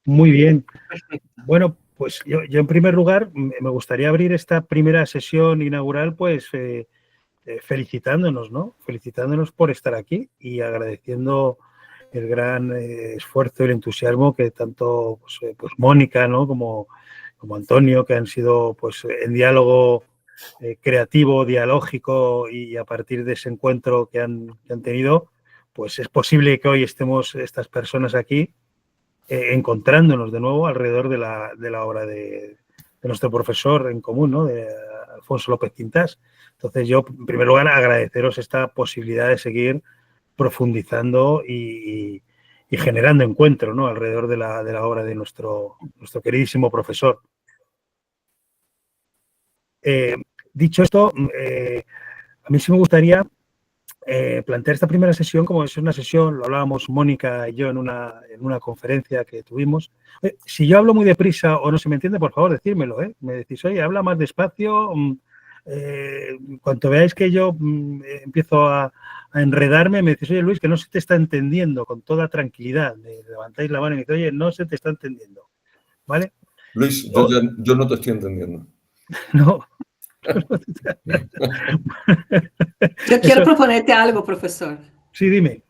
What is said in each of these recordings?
Muy bien. Perfecto. Bueno, pues yo en primer lugar me gustaría abrir esta primera sesión inaugural pues felicitándonos, ¿no? Felicitándonos por estar aquí y agradeciendo el gran esfuerzo y el entusiasmo que tanto pues Mónica, ¿no? como Antonio, que han sido pues en diálogo creativo, dialógico, y a partir de ese encuentro que han tenido, pues es posible que hoy estemos estas personas aquí encontrándonos de nuevo alrededor de la obra de nuestro profesor en común, ¿no? De Alfonso López Quintás. Entonces yo, en primer lugar, agradeceros esta posibilidad de seguir profundizando y generando encuentro, ¿no? Alrededor de la obra de nuestro queridísimo profesor. Dicho esto, a mí sí me gustaría plantear esta primera sesión como es una sesión, lo hablábamos Mónica y yo en una conferencia que tuvimos. Si yo hablo muy deprisa o no se me entiende, por favor, decírmelo. Me decís, oye, habla más despacio. Cuanto veáis que yo empiezo a enredarme, me decís, oye, Luis, que no se te está entendiendo, con toda tranquilidad. Me levantáis la mano y me decís, oye, no se te está entendiendo. ¿Vale? Luis, yo no te estoy entendiendo. No. Yo quiero proponerte algo, profesor. Sí, dime.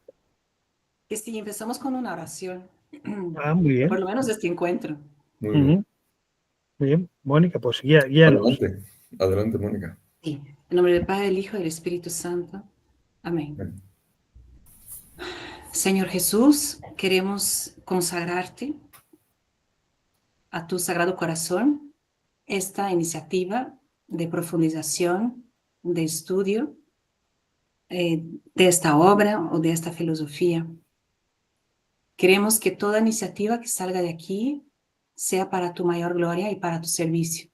Que si empezamos con una oración. Muy bien. Por lo menos este encuentro. Muy bien. Muy bien, Mónica, pues guíanos. Adelante, Mónica. Sí. En nombre del Padre, del Hijo y del Espíritu Santo. Amén. Bien. Señor Jesús, queremos consagrarte a tu Sagrado Corazón esta iniciativa de profundización, de estudio de esta obra o de esta filosofía. Queremos que toda iniciativa que salga de aquí sea para tu mayor gloria y para tu servicio.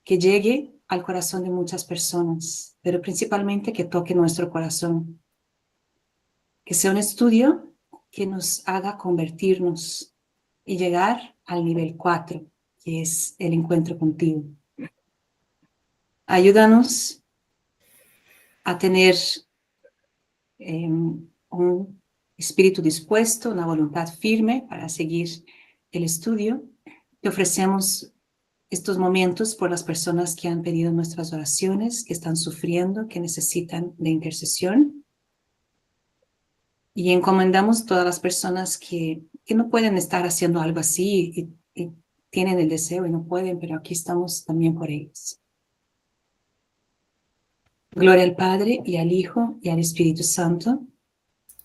Que llegue al corazón de muchas personas, pero principalmente que toque nuestro corazón. Que sea un estudio que nos haga convertirnos y llegar al nivel 4, que es el encuentro contigo. Ayúdanos a tener un espíritu dispuesto, una voluntad firme para seguir el estudio. Te ofrecemos estos momentos por las personas que han pedido nuestras oraciones, que están sufriendo, que necesitan de intercesión. Y encomendamos todas las personas que no pueden estar haciendo algo así y tienen el deseo y no pueden, pero aquí estamos también por ellos. Gloria al Padre y al Hijo y al Espíritu Santo,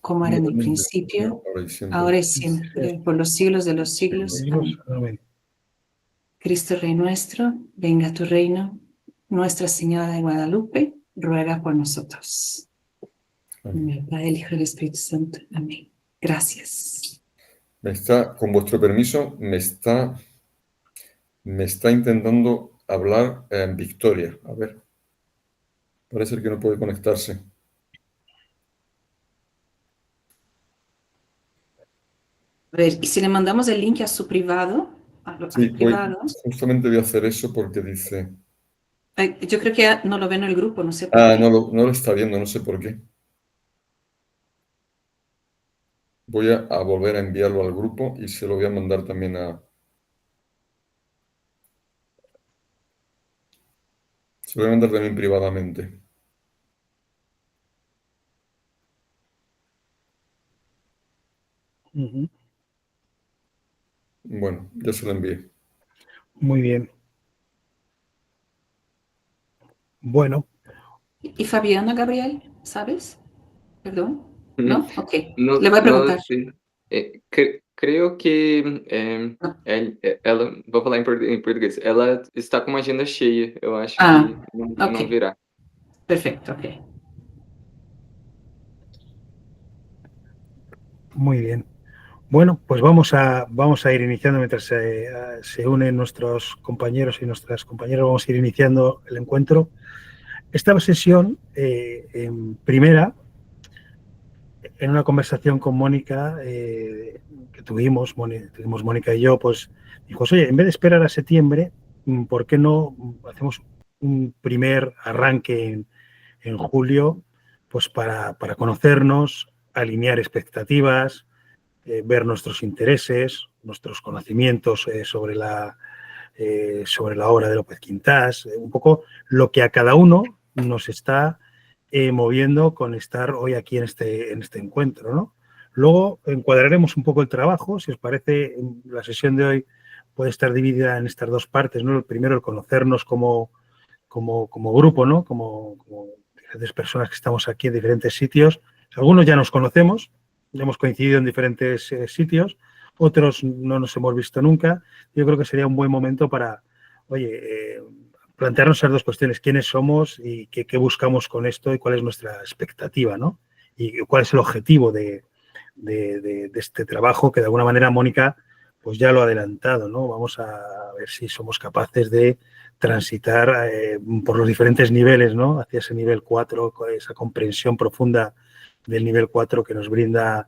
como era en el principio, ahora y siempre, por los siglos de los siglos. Amén. Amén. Cristo Rey nuestro, venga a tu reino. Nuestra Señora de Guadalupe, ruega por nosotros. En el Padre, el Hijo y el Espíritu Santo. Amén. Gracias. Con vuestro permiso, me está intentando hablar Victoria. A ver. Parece que no puede conectarse. A ver, ¿y si le mandamos el link a su privado? Sí, justamente voy a hacer eso porque dice... Yo creo que no lo ve en el grupo, no sé por qué. No lo está viendo, no sé por qué. Voy a volver a enviarlo al grupo y se lo voy a mandar también Se lo voy a mandar también privadamente. Bueno, ya se lo envié. Muy bien. Bueno. ¿Y Fabiana, Gabriel? ¿Sabes? Perdón. ¿No? Ok. Le voy a preguntar. No, sí. Creio que ela, vou falar em português, ela está com uma agenda cheia. Eu acho que não virá. Perfecto, ok. Muy bien. Bueno, pues vamos a ir iniciando mientras se unen nuestros compañeros y nuestras compañeras. Vamos a ir iniciando el encuentro. Esta sesión, en primera, en una conversación con Mónica que tuvimos Mónica y yo, pues dijo, oye, en vez de esperar a septiembre, ¿por qué no hacemos un primer arranque en julio, pues para conocernos, alinear expectativas, ver nuestros intereses, nuestros conocimientos sobre la obra de López Quintás, un poco lo que a cada uno nos está moviendo con estar hoy aquí en este encuentro, ¿no? Luego encuadraremos un poco el trabajo. Si os parece, la sesión de hoy puede estar dividida en estas dos partes, ¿no? El primero, el conocernos como grupo, ¿no? Como diferentes personas que estamos aquí en diferentes sitios. Algunos ya nos conocemos, ya hemos coincidido en diferentes sitios, otros no nos hemos visto nunca. Yo creo que sería un buen momento para, oye, plantearnos esas dos cuestiones: quiénes somos y qué buscamos con esto y cuál es nuestra expectativa, ¿no? Y cuál es el objetivo de este trabajo, que de alguna manera Mónica pues ya lo ha adelantado, ¿no? Vamos a ver si somos capaces de transitar por los diferentes niveles, ¿no? Hacia ese nivel 4, esa comprensión profunda del nivel 4 que nos brinda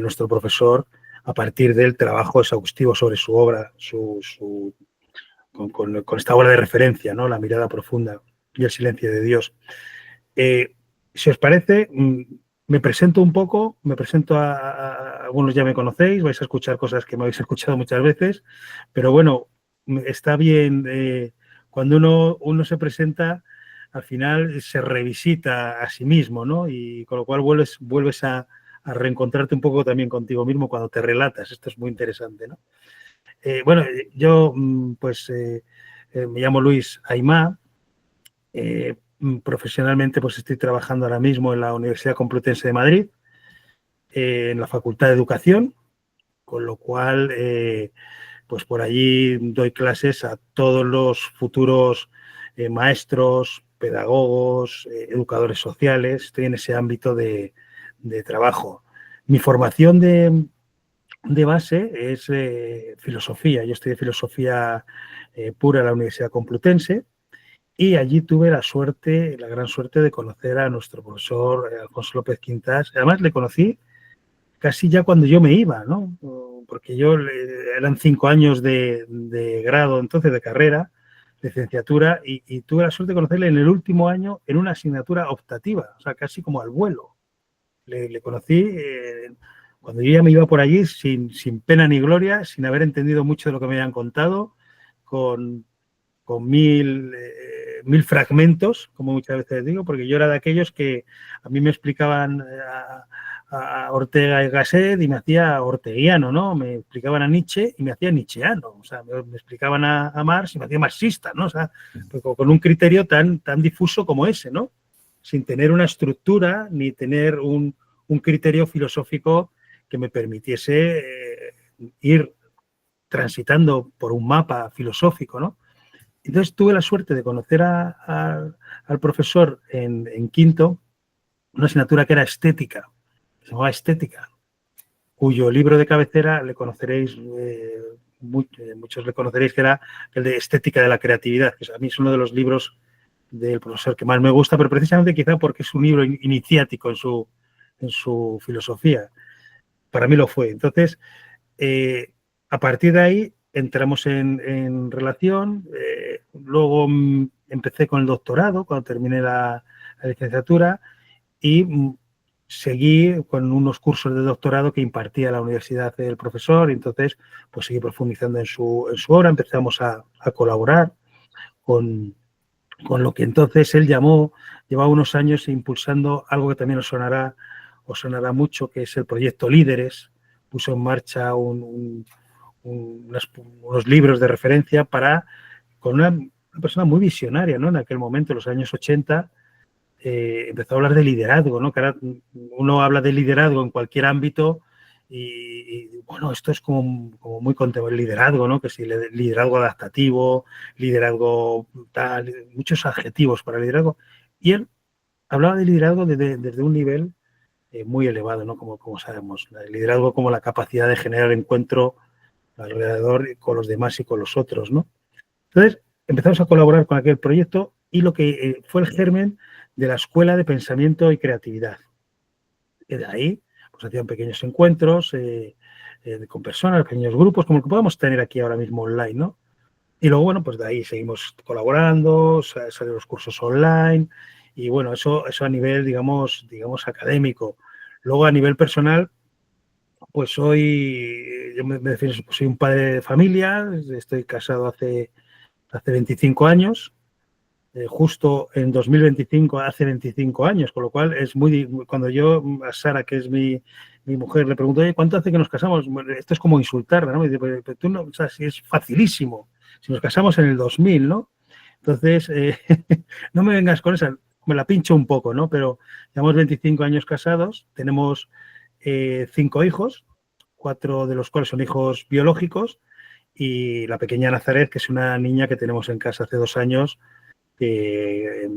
nuestro profesor a partir del trabajo exhaustivo sobre su obra, con esta obra de referencia, ¿no? La mirada profunda y el silencio de Dios. Si os parece, me presento un poco, algunos ya me conocéis, vais a escuchar cosas que me habéis escuchado muchas veces, pero bueno, está bien, cuando uno se presenta, al final se revisita a sí mismo, ¿no? Y con lo cual vuelves a reencontrarte un poco también contigo mismo cuando te relatas. Esto es muy interesante, ¿no? Bueno, yo pues me llamo Luis Aimá. Profesionalmente pues estoy trabajando ahora mismo en la Universidad Complutense de Madrid, en la Facultad de Educación, con lo cual pues por allí doy clases a todos los futuros maestros, pedagogos, educadores sociales. Estoy en ese ámbito de trabajo. Mi formación de base es filosofía. Yo estudié filosofía pura en la Universidad Complutense. Y allí tuve la gran suerte de conocer a nuestro profesor Alfonso López Quintás. Además, le conocí casi ya cuando yo me iba, ¿no? Porque eran 5 años de grado, entonces de carrera, de licenciatura, y tuve la suerte de conocerle en el último año en una asignatura optativa, o sea, casi como al vuelo. Le conocí cuando yo ya me iba por allí sin pena ni gloria, sin haber entendido mucho de lo que me habían contado, con 1000 fragmentos, como muchas veces digo, porque yo era de aquellos que a mí me explicaban a Ortega y Gasset y me hacía orteguiano, ¿no? Me explicaban a Nietzsche y me hacía nietzscheano, o sea, me explicaban a Marx y me hacía marxista, ¿no? O sea, pues con un criterio tan difuso como ese, ¿no? Sin tener una estructura ni tener un criterio filosófico que me permitiese ir transitando por un mapa filosófico, ¿no? Entonces tuve la suerte de conocer al profesor en quinto, una asignatura que era estética, se llamaba estética, cuyo libro de cabecera le conoceréis, muchos le conoceréis, que era el de Estética de la Creatividad, que a mí es uno de los libros del profesor que más me gusta, pero precisamente quizá porque es un libro iniciático en su filosofía. Para mí lo fue. Entonces, a partir de ahí entramos en relación. Luego empecé con el doctorado cuando terminé la licenciatura y seguí con unos cursos de doctorado que impartía la universidad del profesor. Y entonces, pues seguí profundizando en su obra. Empezamos a colaborar con lo que entonces él llevaba unos años impulsando algo que también os sonará mucho, que es el proyecto Líderes. Puso en marcha unos libros de referencia con una persona muy visionaria, ¿no? En aquel momento, en los años 80, empezó a hablar de liderazgo, ¿no? Que ahora uno habla de liderazgo en cualquier ámbito y bueno, esto es como muy contemporáneo, liderazgo, ¿no? Que si liderazgo adaptativo, liderazgo tal, muchos adjetivos para liderazgo. Y él hablaba de liderazgo desde un nivel muy elevado, ¿no? Como sabemos, el liderazgo como la capacidad de generar encuentro alrededor con los demás y con los otros, ¿no? Entonces, empezamos a colaborar con aquel proyecto y lo que fue el germen de la Escuela de Pensamiento y Creatividad. Y de ahí, pues hacían pequeños encuentros con personas, pequeños grupos, como el que podemos tener aquí ahora mismo online, ¿no? Y luego, bueno, pues de ahí seguimos colaborando, salen los cursos online y, bueno, eso a nivel, digamos académico. Luego, a nivel personal, pues yo me defino, pues soy un padre de familia, estoy casado hace 25 años, justo en 2025 hace 25 años, con lo cual es cuando yo a Sara, que es mi mujer, le pregunto, oye, ¿cuánto hace que nos casamos? Bueno, esto es como insultarla, ¿no? Me dice, pero tú no, o sea, si es facilísimo, si nos casamos en el 2000, ¿no? Entonces, no me vengas con esa, me la pincho un poco, ¿no? Pero llevamos 25 años casados, tenemos 5 hijos, 4 de los cuales son hijos biológicos, y la pequeña Nazaret, que es una niña que tenemos en casa hace 2 años, de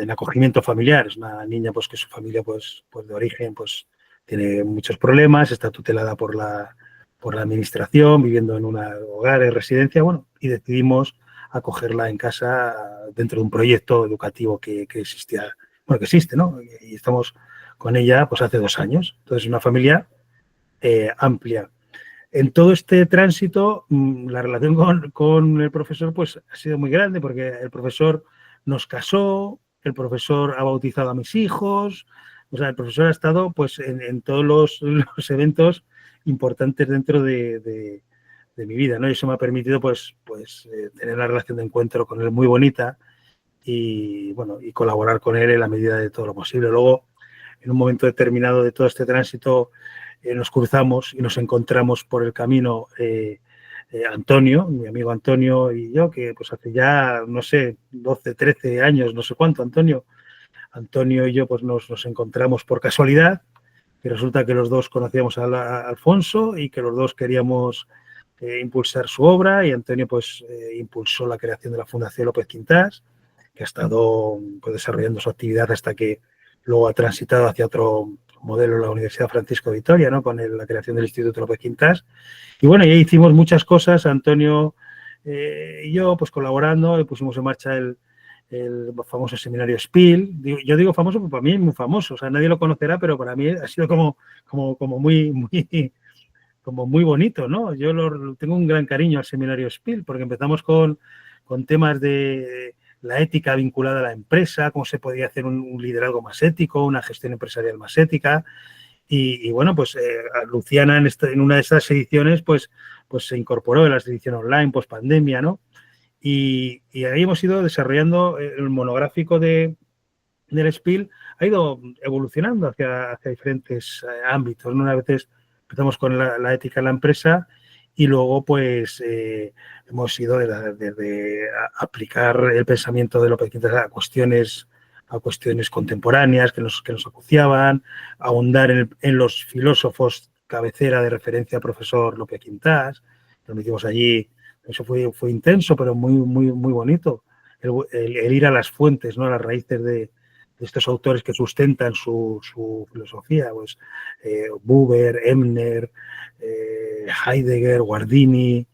acogimiento familiar. Es una niña pues que su familia pues de origen pues tiene muchos problemas, está tutelada por la administración, viviendo en un hogar de residencia, bueno, y decidimos acogerla en casa dentro de un proyecto educativo que existía, bueno, que existe, ¿no? Y estamos con ella pues hace 2 años. Entonces, una familia amplia. En todo este tránsito, la relación con el profesor pues ha sido muy grande, porque el profesor nos casó, el profesor ha bautizado a mis hijos, o sea, el profesor ha estado pues en todos los eventos importantes dentro de mi vida, ¿no? Y eso me ha permitido pues tener una relación de encuentro con él muy bonita y, bueno, y colaborar con él en la medida de todo lo posible. Luego, en un momento determinado de todo este tránsito, nos cruzamos y nos encontramos por el camino Antonio, mi amigo Antonio y yo, que pues hace ya, no sé, 12, 13 años, no sé cuánto, Antonio y yo pues nos encontramos por casualidad, y resulta que los dos conocíamos a Alfonso y que los dos queríamos impulsar su obra, y Antonio pues impulsó la creación de la Fundación López Quintás, que ha estado pues, desarrollando su actividad hasta que luego ha transitado hacia otro modelo en la Universidad Francisco de Vitoria, ¿no? Con la creación del Instituto López Quintás. Y bueno, ya hicimos muchas cosas, Antonio y yo, pues colaborando, y pusimos en marcha el famoso seminario SPIL. Yo digo famoso porque para mí es muy famoso, o sea, nadie lo conocerá, pero para mí ha sido como muy bonito, ¿no? Yo tengo un gran cariño al seminario SPIL, porque empezamos con temas de la ética vinculada a la empresa, cómo se podía hacer un liderazgo más ético, una gestión empresarial más ética. Y bueno, pues Luciana en una de esas ediciones pues se incorporó en la edición online post pandemia, ¿no? Y ahí hemos ido desarrollando el monográfico del SPIL, ha ido evolucionando hacia diferentes ámbitos, ¿no? Una vez empezamos con la ética en la empresa, y luego pues hemos ido desde aplicar el pensamiento de López Quintás a cuestiones contemporáneas que nos acuciaban, ahondar en los filósofos cabecera de referencia al profesor López Quintás. Nos hicimos allí, eso fue intenso, pero muy bonito, el ir a las fuentes, ¿no? A las raíces de estos autores que sustentan su filosofía, pues Buber, Emner, Heidegger, Guardini,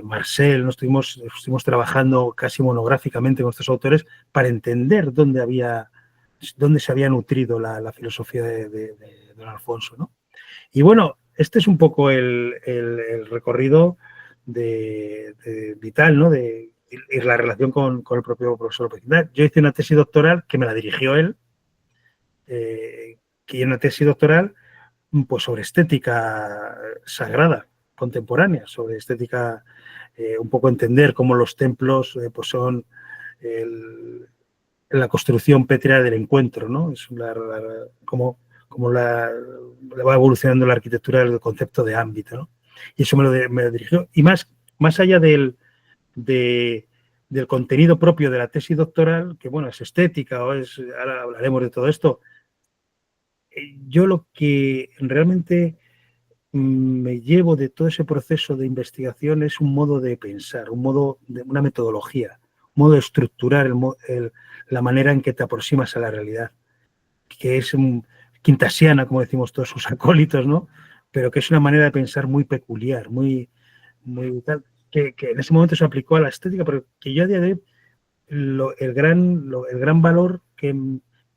Marcel. Estuvimos trabajando casi monográficamente con estos autores para entender dónde se había nutrido la filosofía de don Alfonso, ¿no? Y bueno, este es un poco el recorrido vital, ¿no? Y la relación con el propio profesor López Quintás. Yo hice una tesis doctoral que me la dirigió él, que es una tesis doctoral pues sobre estética sagrada contemporánea, sobre estética, un poco entender cómo los templos pues son la construcción pétrea del encuentro, ¿no? Es cómo va evolucionando la arquitectura del concepto de ámbito, ¿no? Y eso me lo dirigió. Y más allá del contenido propio de la tesis doctoral, que bueno, es estética, ahora hablaremos de todo esto, yo lo que realmente me llevo de todo ese proceso de investigación es un modo de pensar, una metodología, un modo de estructurar la manera en que te aproximas a la realidad, que es quintasiana, como decimos todos sus acólitos, ¿no? Pero que es una manera de pensar muy peculiar, muy tal, que en ese momento se aplicó a la estética, pero que yo a día de hoy el gran valor que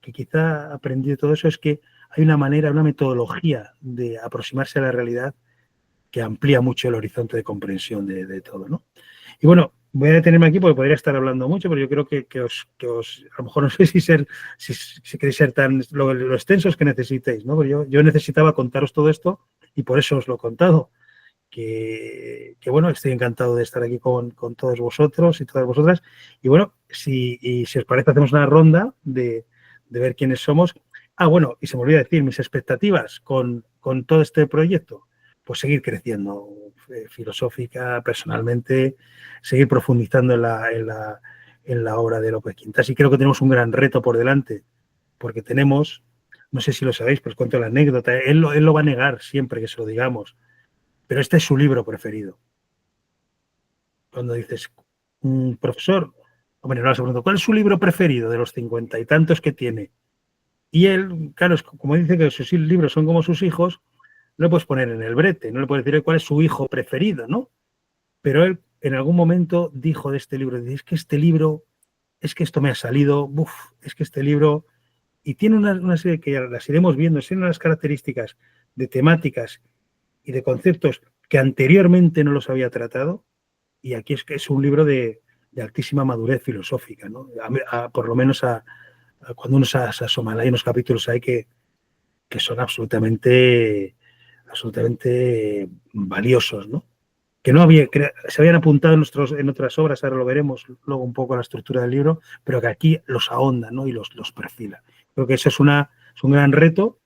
quizá aprendí de todo eso es que hay una metodología de aproximarse a la realidad que amplía mucho el horizonte de comprensión de todo, ¿no? Y bueno, voy a detenerme aquí porque podría estar hablando mucho, pero yo creo que os a lo mejor no sé si queréis ser tan lo extensos que necesitéis, ¿no? Pero yo necesitaba contaros todo esto y por eso os lo he contado, que bueno, estoy encantado de estar aquí con todos vosotros y todas vosotras. Y bueno, si os parece, hacemos una ronda de ver quiénes somos. Bueno, y se me olvidó decir, mis expectativas con todo este proyecto, pues seguir creciendo filosófica, personalmente, seguir profundizando en la obra de López Quintas. Y creo que tenemos un gran reto por delante, porque tenemos, no sé si lo sabéis, pero os cuento la anécdota, él lo va a negar siempre que se lo digamos, pero este es su libro preferido. Cuando dices, profesor, hombre, no, pregunto, ¿cuál es su libro preferido de los 50 y tantos que tiene? Y él, claro, como dice que sus libros son como sus hijos, no le puedes poner en el brete, no le puedes decir cuál es su hijo preferido, ¿no? Pero él en algún momento dijo de este libro, es que este libro, es que esto me ha salido, es que este libro, y tiene una serie que las iremos viendo, tiene unas características de temáticas y de conceptos que anteriormente no los había tratado, y aquí es que es un libro de altísima madurez filosófica, ¿no? Por lo menos cuando uno se asoma, hay unos capítulos ahí que son absolutamente valiosos, ¿no? Que no había, se habían apuntado en otras obras, ahora lo veremos luego un poco la estructura del libro, pero que aquí los ahonda, ¿no? Y los perfila. Creo que eso es un gran reto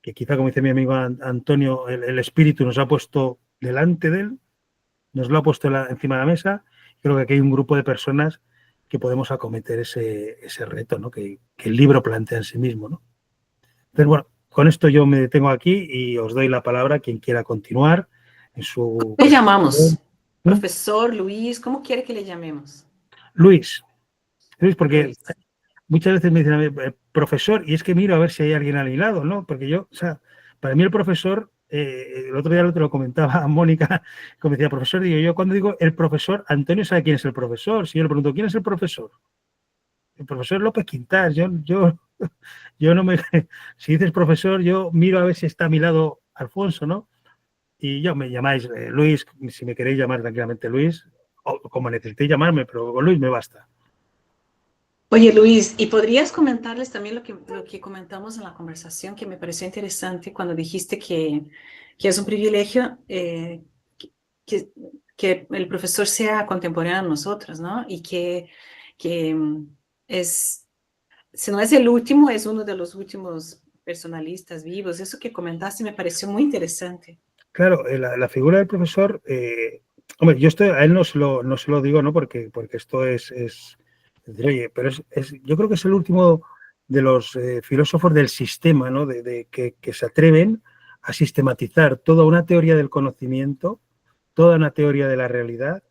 que quizá, como dice mi amigo Antonio, el espíritu nos ha puesto delante de él, nos lo ha puesto encima de la mesa. Creo que aquí hay un grupo de personas que podemos acometer ese reto, ¿no? Que el libro plantea en sí mismo, ¿no? Entonces, bueno, con esto yo me detengo aquí y os doy la palabra a quien quiera continuar en su... ¿Qué llamamos? Profesor, Luis, ¿cómo quiere que le llamemos? Luis, porque Luis. Muchas veces me dicen, profesor, y es que miro a ver si hay alguien a mi lado, ¿no? Porque yo, o sea, para mí el profesor, el otro día te lo comentaba a Mónica, como decía, profesor, digo yo, cuando digo el profesor, Antonio sabe quién es el profesor. Si yo le pregunto, ¿quién es el profesor? El profesor López Quintas. Yo no me... Si dices profesor, yo miro a ver si está a mi lado Alfonso, ¿no? Y yo me llamáis Luis, si me queréis llamar tranquilamente Luis, o como necesitéis llamarme, pero con Luis me basta. Oye, Luis, ¿y podrías comentarles también lo que comentamos en la conversación, que me pareció interesante cuando dijiste que es un privilegio que el profesor sea contemporáneo a nosotros, ¿no? Y que es, si no es el último, es uno de los últimos personalistas vivos. Eso que comentaste me pareció muy interesante. Claro, la figura del profesor, hombre, yo a él no se lo digo, ¿no? Porque esto es decir, oye, pero yo creo que es el último de los filósofos del sistema, ¿no? Que se atreven a sistematizar toda una teoría del conocimiento, toda una teoría de la realidad,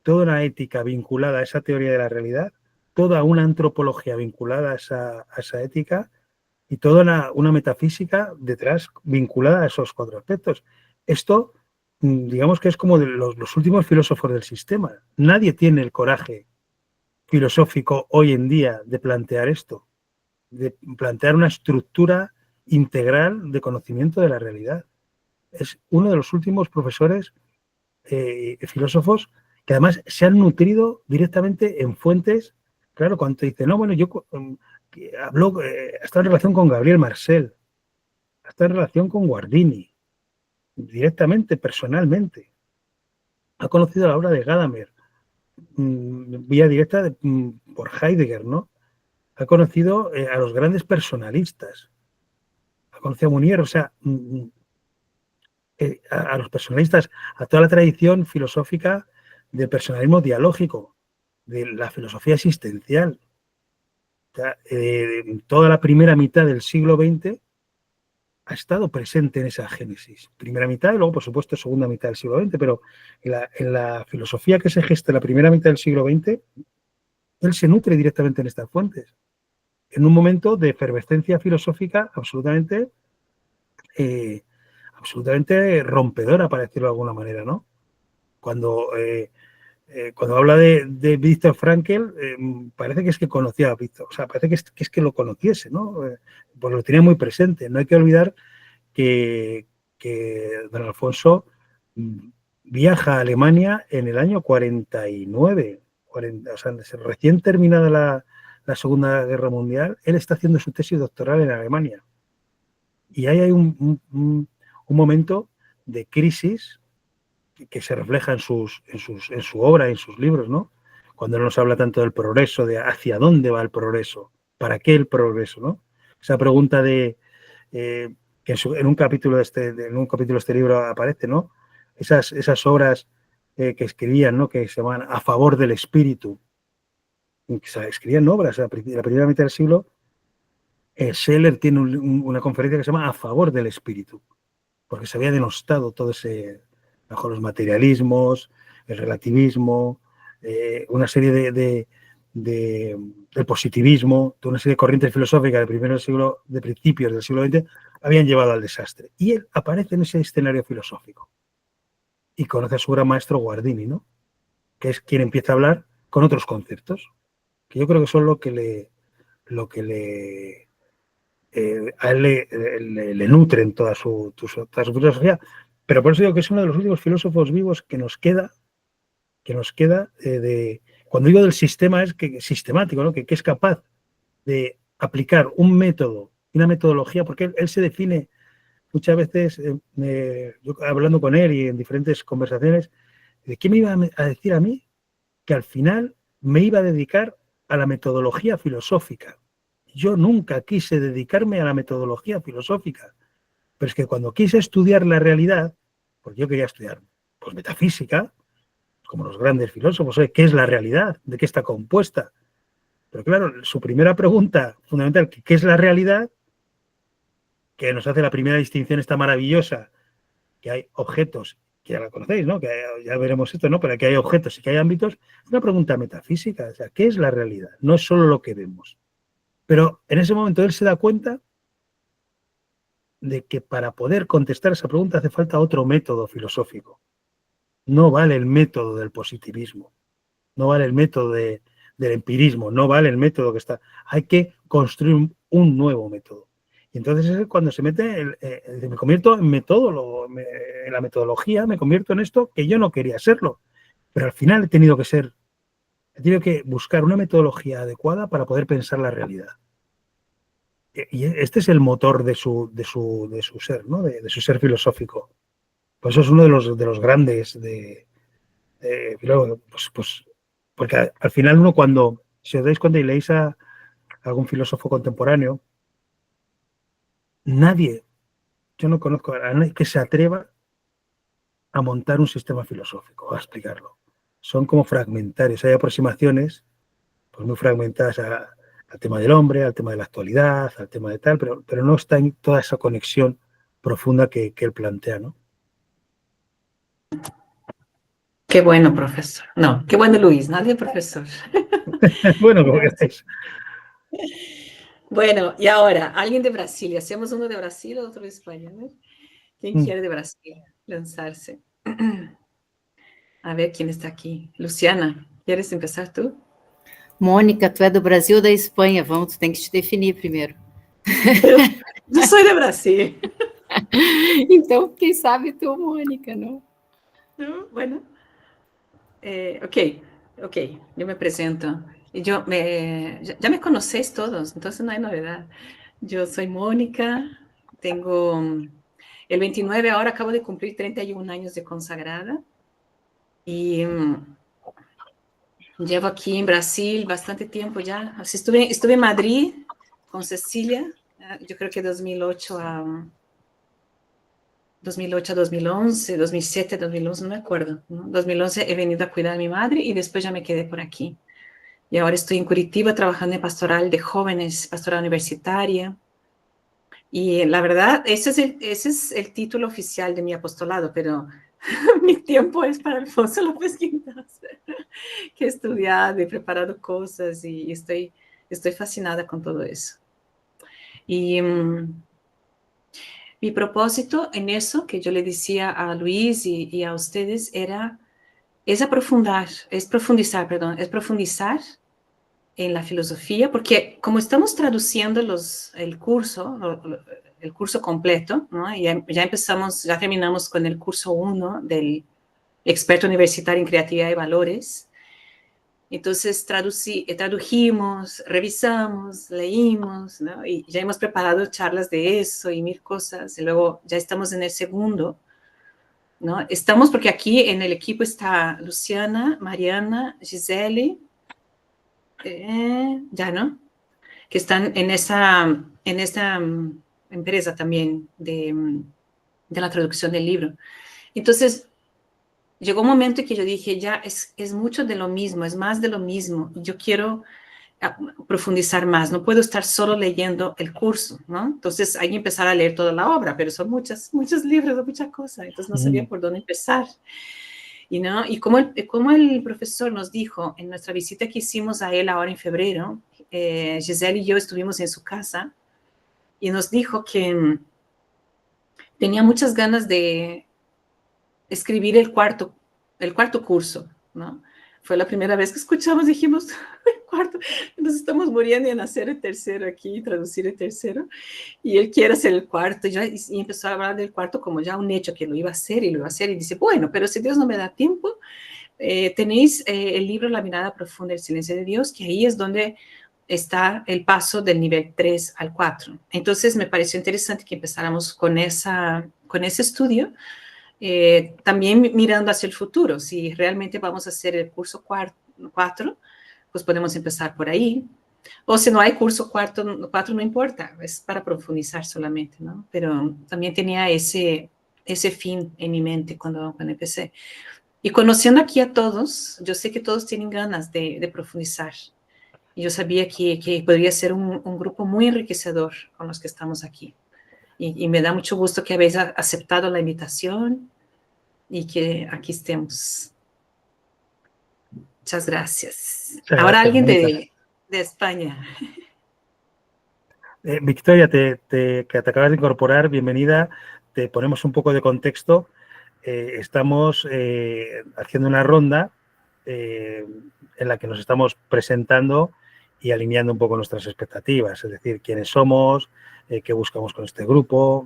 toda una ética vinculada a esa teoría de la realidad, toda una antropología vinculada a esa ética y toda una metafísica detrás vinculada a esos cuatro aspectos. Esto, digamos que es como de los últimos filósofos del sistema. Nadie tiene el coraje filosófico hoy en día de plantear esto, de plantear una estructura integral de conocimiento de la realidad. Es uno de los últimos profesores filósofos que además se han nutrido directamente en fuentes. Claro, cuando te dicen, no, bueno, yo habló, está en relación con Gabriel Marcel, está en relación con Guardini, directamente, personalmente. Ha conocido la obra de Gadamer, vía directa por Heidegger, ¿no? Ha conocido a los grandes personalistas, ha conocido a Munier, o sea, a los personalistas, a toda la tradición filosófica del personalismo dialógico, de la filosofía existencial. O sea, toda la primera mitad del siglo XX ha estado presente en esa génesis. Primera mitad y luego, por supuesto, segunda mitad del siglo XX, pero en la filosofía que se gesta en la primera mitad del siglo XX, él se nutre directamente en estas fuentes. En un momento de efervescencia filosófica absolutamente rompedora, para decirlo de alguna manera, ¿no? Cuando habla de Víctor Frankl, parece que es que conocía a Víctor, o sea, parece que es que lo conociese, ¿no? Pues lo tenía muy presente. No hay que olvidar que don Alfonso viaja a Alemania en el año 49, o sea, recién terminada la Segunda Guerra Mundial, él está haciendo su tesis doctoral en Alemania. Y ahí hay un momento de crisis que se refleja en su obra, en sus libros, ¿no? Cuando nos habla tanto del progreso, de hacia dónde va el progreso, para qué el progreso, ¿no? Esa pregunta de que en un capítulo de este libro aparece, ¿no? Esas obras que escribían, ¿no? Que se llaman A favor del espíritu. Escribían obras a la primera mitad del siglo. Scheler tiene una conferencia que se llama A favor del espíritu, porque se había denostado todo ese, bajo los materialismos, el relativismo, una serie del positivismo, toda una serie de corrientes filosóficas de principios del siglo XX habían llevado al desastre. Y él aparece en ese escenario filosófico y conoce a su gran maestro Guardini, ¿no? Que es quien empieza a hablar con otros conceptos, que yo creo que son lo que a él le nutren toda su filosofía. Pero por eso digo que es uno de los últimos filósofos vivos que nos queda cuando digo del sistema es que sistemático, ¿no? que es capaz de aplicar un método, una metodología, porque él se define muchas veces, yo hablando con él y en diferentes conversaciones, ¿de qué me iba a decir a mí? Que al final me iba a dedicar a la metodología filosófica. Yo nunca quise dedicarme a la metodología filosófica, pero es que cuando quise estudiar la realidad, porque yo quería estudiar pues, metafísica, como los grandes filósofos, ¿qué es la realidad? ¿De qué está compuesta? Pero claro, su primera pregunta fundamental, ¿qué es la realidad? Que nos hace la primera distinción esta maravillosa, que hay objetos, que ya la conocéis, ¿no? Que ya veremos esto, ¿no? Pero que hay objetos y que hay ámbitos, es una pregunta metafísica, o sea, ¿qué es la realidad? No es solo lo que vemos. Pero en ese momento él se da cuenta de que para poder contestar esa pregunta hace falta otro método filosófico. No vale el método del positivismo, no vale el método del empirismo, no vale el método que está. Hay que construir un nuevo método. Y entonces es cuando se mete, me convierto en metodólogo, en la metodología, me convierto en esto que yo no quería serlo. Pero al final he tenido que buscar una metodología adecuada para poder pensar la realidad. Y este es el motor de su ser, ¿no? De su ser filosófico. Pues eso es uno de los grandes pues, porque al final uno cuando, si os dais cuenta y leéis a algún filósofo contemporáneo, yo no conozco a nadie que se atreva a montar un sistema filosófico, a explicarlo. Son como fragmentarios, hay aproximaciones pues muy fragmentadas al tema del hombre, al tema de la actualidad, al tema de tal, pero no está en toda esa conexión profunda que él plantea, ¿no? Qué bueno, profesor. No, qué bueno, Luis, nadie profesor. Bueno, como queráis. Bueno, y ahora, alguien de Brasil. ¿Hacemos uno de Brasil, otro de España? ¿No? ¿Quién quiere de Brasil lanzarse? A ver, ¿quién está aqui? Luciana, ¿quieres empezar tú? Mônica, tu é do Brasil ou da Espanha? Vamos, tu tem que te definir primeiro. Eu sou de Brasil. Então, quem sabe tu, Mônica, não? Bueno. Ok, yo me presento. Ya me conocéis todos, entonces no hay novedad. Yo soy Mónica, tengo el 29, ahora acabo de cumplir 31 años de consagrada y llevo aquí en Brasil bastante tiempo ya. Así estuve en Madrid con Cecilia, yo creo que 2008 a 2011, 2007, 2011, no me acuerdo, ¿no? 2011 he venido a cuidar a mi madre y después ya me quedé por aquí. Y ahora estoy en Curitiba trabajando en pastoral de jóvenes, pastoral universitaria. Y la verdad, ese es el título oficial de mi apostolado, pero mi tiempo es para Alfonso López Quintas, que he estudiado y preparado cosas y estoy fascinada con todo eso. Y mi propósito en eso, que yo le decía a Luis y a ustedes, es profundizar en la filosofía, porque como estamos traduciendo el curso completo, ¿no? Ya terminamos con el curso 1 del experto universitario en creatividad y valores. Entonces tradujimos, revisamos, leímos, ¿no? Y ya hemos preparado charlas de eso y 1000 cosas. Y luego ya estamos en el segundo, ¿no? Estamos porque aquí en el equipo está Luciana, Mariana, Gisele, ya, ¿no? Que están en esa empresa también de la traducción del libro. Entonces, llegó un momento en que yo dije, ya es mucho de lo mismo, es más de lo mismo. Yo quiero profundizar más, no puedo estar solo leyendo el curso, ¿no? Entonces hay que empezar a leer toda la obra, pero son muchos libros, muchas cosas, entonces no sabía por dónde empezar. ¿No? Y como el profesor nos dijo en nuestra visita que hicimos a él ahora en febrero, Giselle y yo estuvimos en su casa y nos dijo que tenía muchas ganas de escribir el cuarto curso, ¿no? Fue la primera vez que escuchamos, dijimos, el cuarto, nos estamos muriendo en hacer el tercero aquí, traducir el tercero, y él quiere hacer el cuarto, y empezó a hablar del cuarto como ya un hecho, que lo iba a hacer, y dice, bueno, pero si Dios no me da tiempo, tenéis el libro La mirada profunda del silencio de Dios, que ahí es donde está el paso del nivel 3 al 4. Entonces me pareció interesante que empezáramos con ese estudio, también mirando hacia el futuro. Si realmente vamos a hacer el curso 4, pues podemos empezar por ahí. O si no hay curso 4 no importa, es para profundizar solamente, ¿no? Pero también tenía ese fin en mi mente cuando empecé. Y conociendo aquí a todos, yo sé que todos tienen ganas de profundizar. Y yo sabía que podría ser un grupo muy enriquecedor con los que estamos aquí. Y me da mucho gusto que habéis aceptado la invitación y que aquí estemos. Muchas gracias. Ahora alguien de España. Victoria, que te acabas de incorporar, bienvenida. Te ponemos un poco de contexto. Estamos haciendo una ronda en la que nos estamos presentando y alineando un poco nuestras expectativas, es decir, quiénes somos, qué buscamos con este grupo,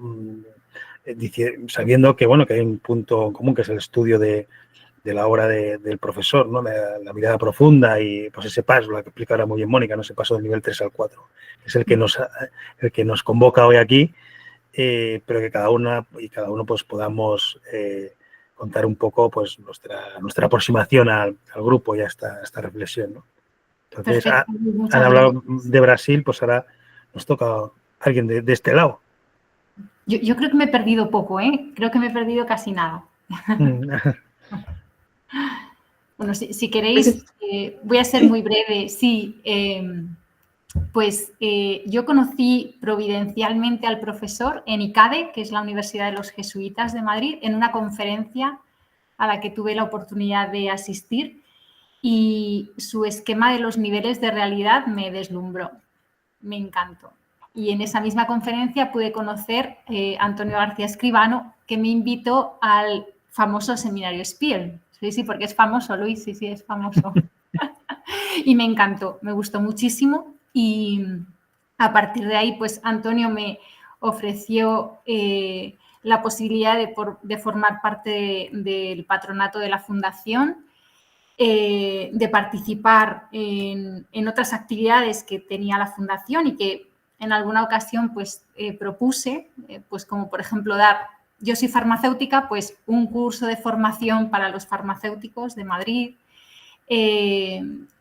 sabiendo que, bueno, que hay un punto en común que es el estudio de la obra del profesor, ¿no? La mirada profunda y pues ese paso, la que explica ahora muy bien Mónica, ¿no? Ese paso del nivel 3 al 4, es el que nos convoca hoy aquí, pero que cada uno pues podamos contar un poco pues nuestra aproximación al grupo y a esta reflexión, ¿no? Entonces, han hablado de Brasil, pues ahora nos toca alguien de este lado. Yo creo que me he perdido poco, ¿eh? Creo que me he perdido casi nada. Bueno, si queréis, voy a ser muy breve. Sí, yo conocí providencialmente al profesor en ICADE, que es la Universidad de los Jesuitas de Madrid, en una conferencia a la que tuve la oportunidad de asistir, y su esquema de los niveles de realidad me deslumbró, me encantó. Y en esa misma conferencia pude conocer a Antonio García Escribano, que me invitó al famoso seminario Spiel. Sí, porque es famoso, Luis, sí, es famoso. Y me encantó, me gustó muchísimo, y a partir de ahí, pues Antonio me ofreció la posibilidad de formar parte del patronato de la fundación, de participar en otras actividades que tenía la fundación y que en alguna ocasión pues propuse, pues como por ejemplo yo soy farmacéutica, pues un curso de formación para los farmacéuticos de Madrid,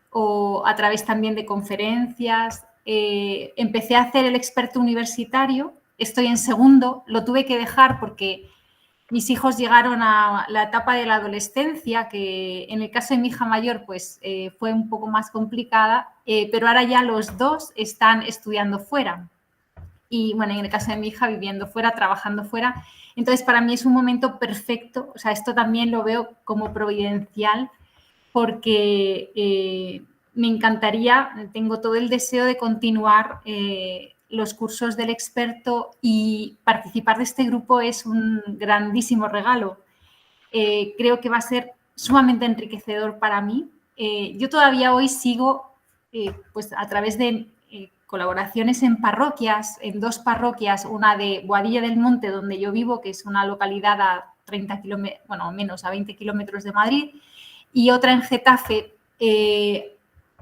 o a través también de conferencias. Empecé a hacer el experto universitario, estoy en segundo, lo tuve que dejar porque mis hijos llegaron a la etapa de la adolescencia, que en el caso de mi hija mayor pues fue un poco más complicada, pero ahora ya los dos están estudiando fuera. Y bueno, en el caso de mi hija viviendo fuera, trabajando fuera. Entonces para mí es un momento perfecto, o sea, esto también lo veo como providencial, porque me encantaría, tengo todo el deseo de continuar los cursos del experto, y participar de este grupo es un grandísimo regalo. Creo que va a ser sumamente enriquecedor para mí. Yo todavía hoy sigo pues a través de colaboraciones en parroquias, en 2 parroquias, una de Boadilla del Monte, donde yo vivo, que es una localidad a 30 kilómetros, bueno, menos, a 20 kilómetros de Madrid, y otra en Getafe,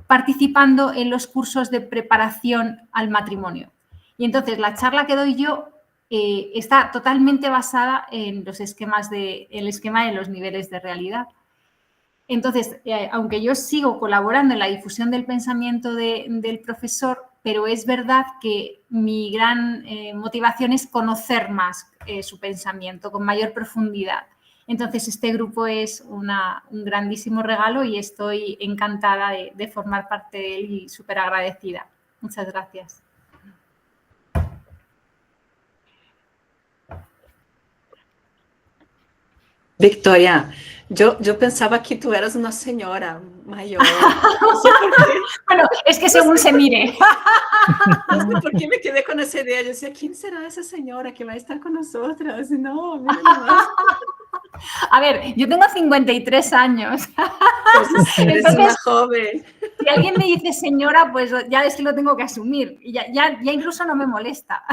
participando en los cursos de preparación al matrimonio. Y entonces la charla que doy yo está totalmente basada en el esquema de los niveles de realidad. Entonces, aunque yo sigo colaborando en la difusión del pensamiento del profesor, pero es verdad que mi gran motivación es conocer más su pensamiento con mayor profundidad. Entonces, este grupo es un grandísimo regalo y estoy encantada de formar parte de él y súper agradecida. Muchas gracias. Victoria, yo pensaba que tú eras una señora mayor. No sé por qué. Bueno, es que según se mire. No sé por qué me quedé con esa idea. Yo decía, ¿quién será esa señora que va a estar con nosotras? No, mira nomás. A ver, yo tengo 53 años. Entonces, eres una joven. Si alguien me dice señora, pues ya es que lo tengo que asumir. Y ya incluso no me molesta.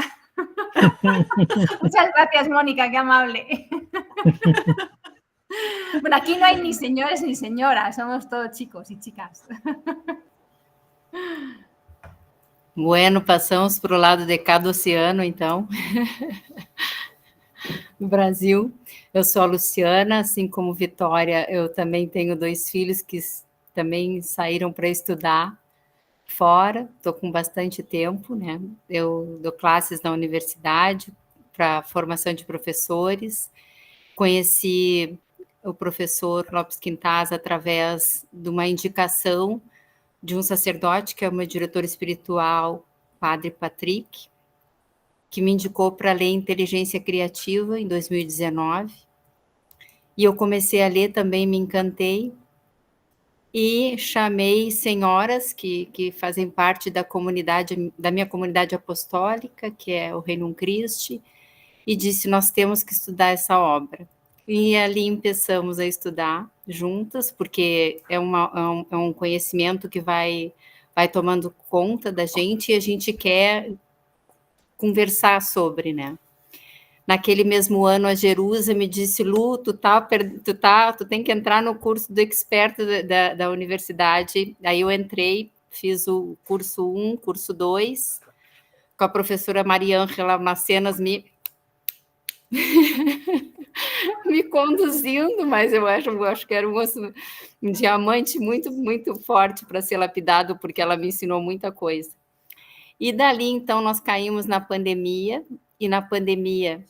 Muchas gracias, Mónica, qué amable. Bueno, aquí no hay ni señores ni señoras, somos todos chicos y chicas. Bueno, passamos para o lado de cada oceano, então. No Brasil, eu sou a Luciana, assim como Vitória, eu também tenho 2 filhos que também saíram para estudar fora, estou com bastante tempo, né? Eu dou classes na universidade para formação de professores, conheci o professor Lopes Quintas através de uma indicação de um sacerdote, que é o meu diretor espiritual, Padre Patrick, que me indicou para ler Inteligência Criativa em 2019, e eu comecei a ler também, me encantei, e chamei senhoras que fazem parte da comunidade, da minha comunidade apostólica, que é o Reino Christi, e disse, nós temos que estudar essa obra. E ali começamos a estudar juntas, porque é um conhecimento que vai tomando conta da gente, e a gente quer conversar sobre, né? Naquele mesmo ano, a Jerusa me disse, Lu, tu tem que entrar no curso do expert da universidade. Aí eu entrei, fiz o curso 1, curso 2, com a professora Maria Ângela Macenas me conduzindo, mas eu acho que era um diamante muito, muito forte para ser lapidado, porque ela me ensinou muita coisa. E dali, então, nós caímos na pandemia, e na pandemia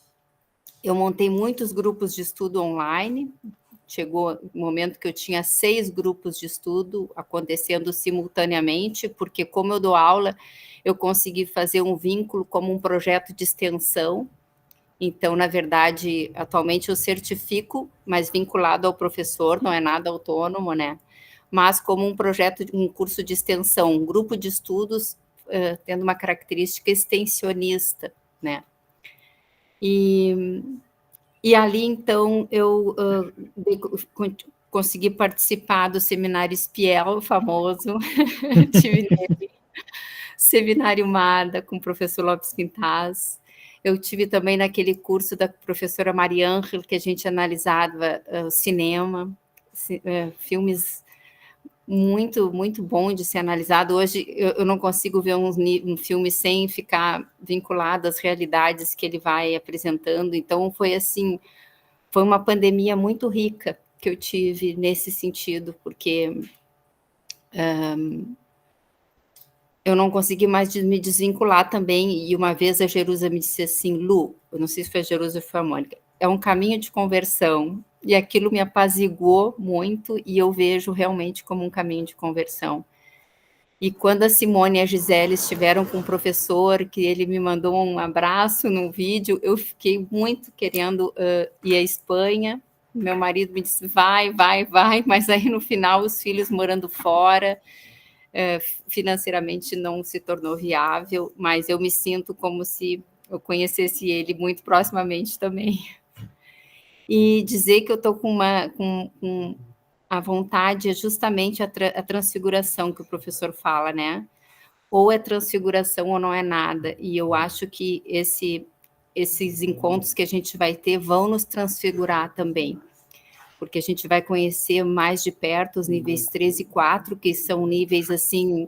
eu montei muitos grupos de estudo online. Chegou o momento que eu tinha 6 grupos de estudo acontecendo simultaneamente, porque como eu dou aula, eu consegui fazer um vínculo como um projeto de extensão. Então, na verdade, atualmente eu certifico, mas vinculado ao professor, não é nada autônomo, né? Mas como um projeto, um curso de extensão, um grupo de estudos, tendo uma característica extensionista, né? E ali, então, eu consegui participar do seminário Spiel, famoso, tive nele, seminário Mada, com o professor Lopes Quintas. Eu tive também naquele curso da professora Maria Ângela, que a gente analisava cinema, filmes muito, muito bom de ser analisado. Hoje eu não consigo ver um filme sem ficar vinculado às realidades que ele vai apresentando. Então, foi assim, foi uma pandemia muito rica que eu tive nesse sentido, porque eu não consegui mais me desvincular também, e uma vez a Jerusa me disse assim, Lu, eu não sei se foi a Jerusa ou foi a Mônica, é um caminho de conversão, e aquilo me apaziguou muito, e eu vejo realmente como um caminho de conversão. E quando a Simone e a Gisele estiveram com o professor, que ele me mandou um abraço no vídeo, eu fiquei muito querendo ir à Espanha. Meu marido me disse, vai, mas aí no final os filhos morando fora, financeiramente não se tornou viável, mas eu me sinto como se eu conhecesse ele muito proximamente também. E dizer que eu estou com a vontade é justamente a transfiguração que o professor fala, né? Ou é transfiguração ou não é nada. E eu acho que esses encontros que a gente vai ter vão nos transfigurar também, porque a gente vai conhecer mais de perto os níveis 3 e 4, que são níveis, assim,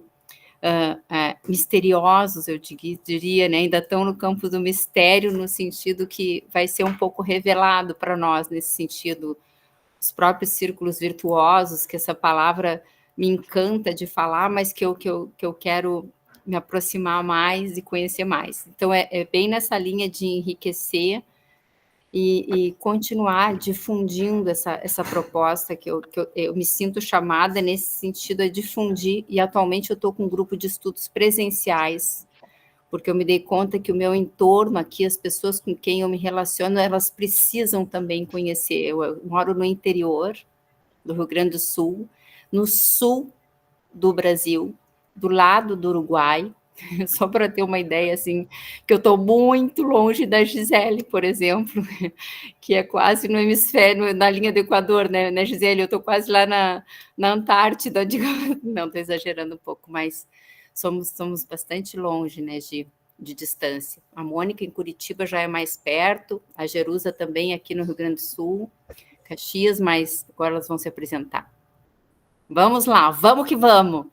misteriosos, eu diria, né? Ainda estão no campo do mistério, no sentido que vai ser um pouco revelado para nós, nesse sentido, os próprios círculos virtuosos, que essa palavra me encanta de falar, mas que eu quero me aproximar mais e conhecer mais. Então, é bem nessa linha de enriquecer e continuar difundindo essa proposta que eu me sinto chamada nesse sentido, a difundir, e atualmente eu estou com um grupo de estudos presenciais, porque eu me dei conta que o meu entorno aqui, as pessoas com quem eu me relaciono, elas precisam também conhecer. Eu moro no interior do Rio Grande do Sul, no sul do Brasil, do lado do Uruguai, só para ter uma ideia, assim, que eu estou muito longe da Gisele, por exemplo, que é quase no hemisfério, na linha do Equador, né, Gisele? Eu estou quase lá na Antártida, digo, não, estou exagerando um pouco, mas somos bastante longe, né, de distância. A Mônica em Curitiba já é mais perto, a Jerusa também aqui no Rio Grande do Sul, Caxias, mas agora elas vão se apresentar. Vamos lá, vamos que vamos!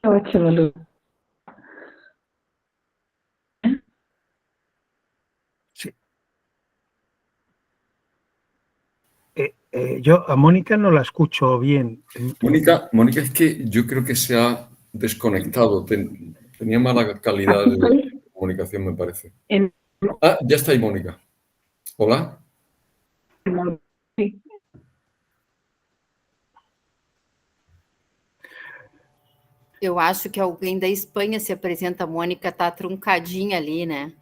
Ótimo, Lu. Sí. Yo a Mónica no la escucho bien. Mónica, es que yo creo que se ha desconectado. Tenía mala calidad de comunicación, me parece. Ya está ahí, Mónica. Hola. Sí. Eu acho que alguém da Espanha se apresenta, a Mônica está truncadinha ali, né?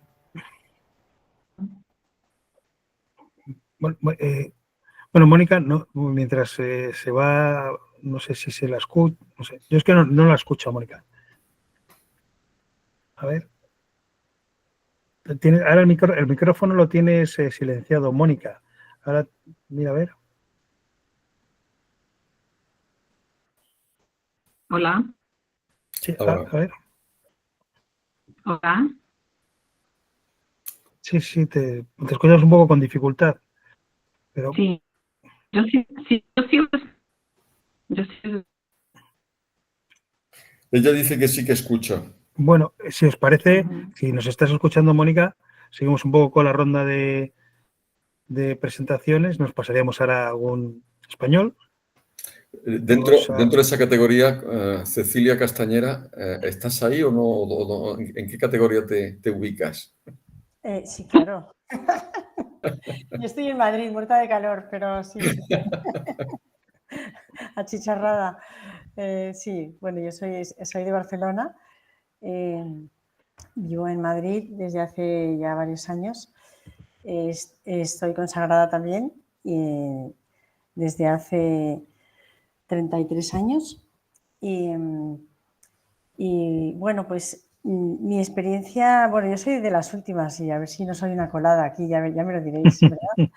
Bueno, Mónica, no, mientras se va, no sé si se la escucha, no sé. Yo es que no la escucho, Mónica. A ver. Ahora el micrófono lo tienes silenciado, Mónica. Ahora, mira, a ver. Hola. Sí, a ver. Hola. Sí, te escuchas un poco con dificultad. Pero... Sí, yo sí. Ella dice que sí que escucha. Bueno, si os parece, si nos estás escuchando, Mónica, seguimos un poco con la ronda de presentaciones. Nos pasaríamos ahora a algún español. Dentro de esa categoría, Cecilia Castañera, ¿estás ahí o no? ¿En qué categoría te ubicas? Sí, claro. Yo estoy en Madrid, muerta de calor, pero sí. Achicharrada. Sí, bueno, yo soy de Barcelona. Vivo en Madrid desde hace ya varios años. Estoy consagrada también desde hace 33 años. Y bueno, pues mi experiencia, bueno, yo soy de las últimas y a ver si no soy una colada aquí, ya me lo diréis, ¿verdad?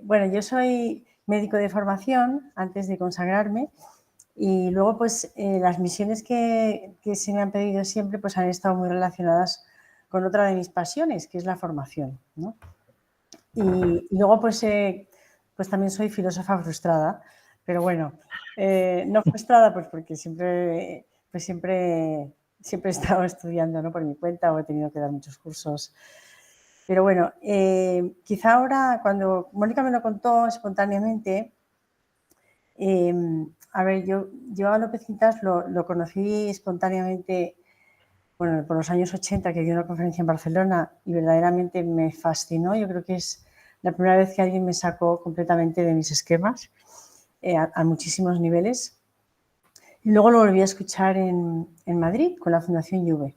Bueno, yo soy médico de formación antes de consagrarme y luego pues las misiones que se me han pedido siempre pues han estado muy relacionadas con otra de mis pasiones, que es la formación, ¿no? Y luego pues también soy filósofa frustrada, pero bueno, no frustrada pues porque siempre he estado estudiando, ¿no? Por mi cuenta o he tenido que dar muchos cursos. Pero bueno, quizá ahora cuando Mónica me lo contó espontáneamente, a ver, yo a López Quintas lo conocí espontáneamente, bueno, por los años 80, que dio una conferencia en Barcelona y verdaderamente me fascinó. Yo creo que es la primera vez que alguien me sacó completamente de mis esquemas a muchísimos niveles. Y luego lo volví a escuchar en Madrid con la Fundación Juve.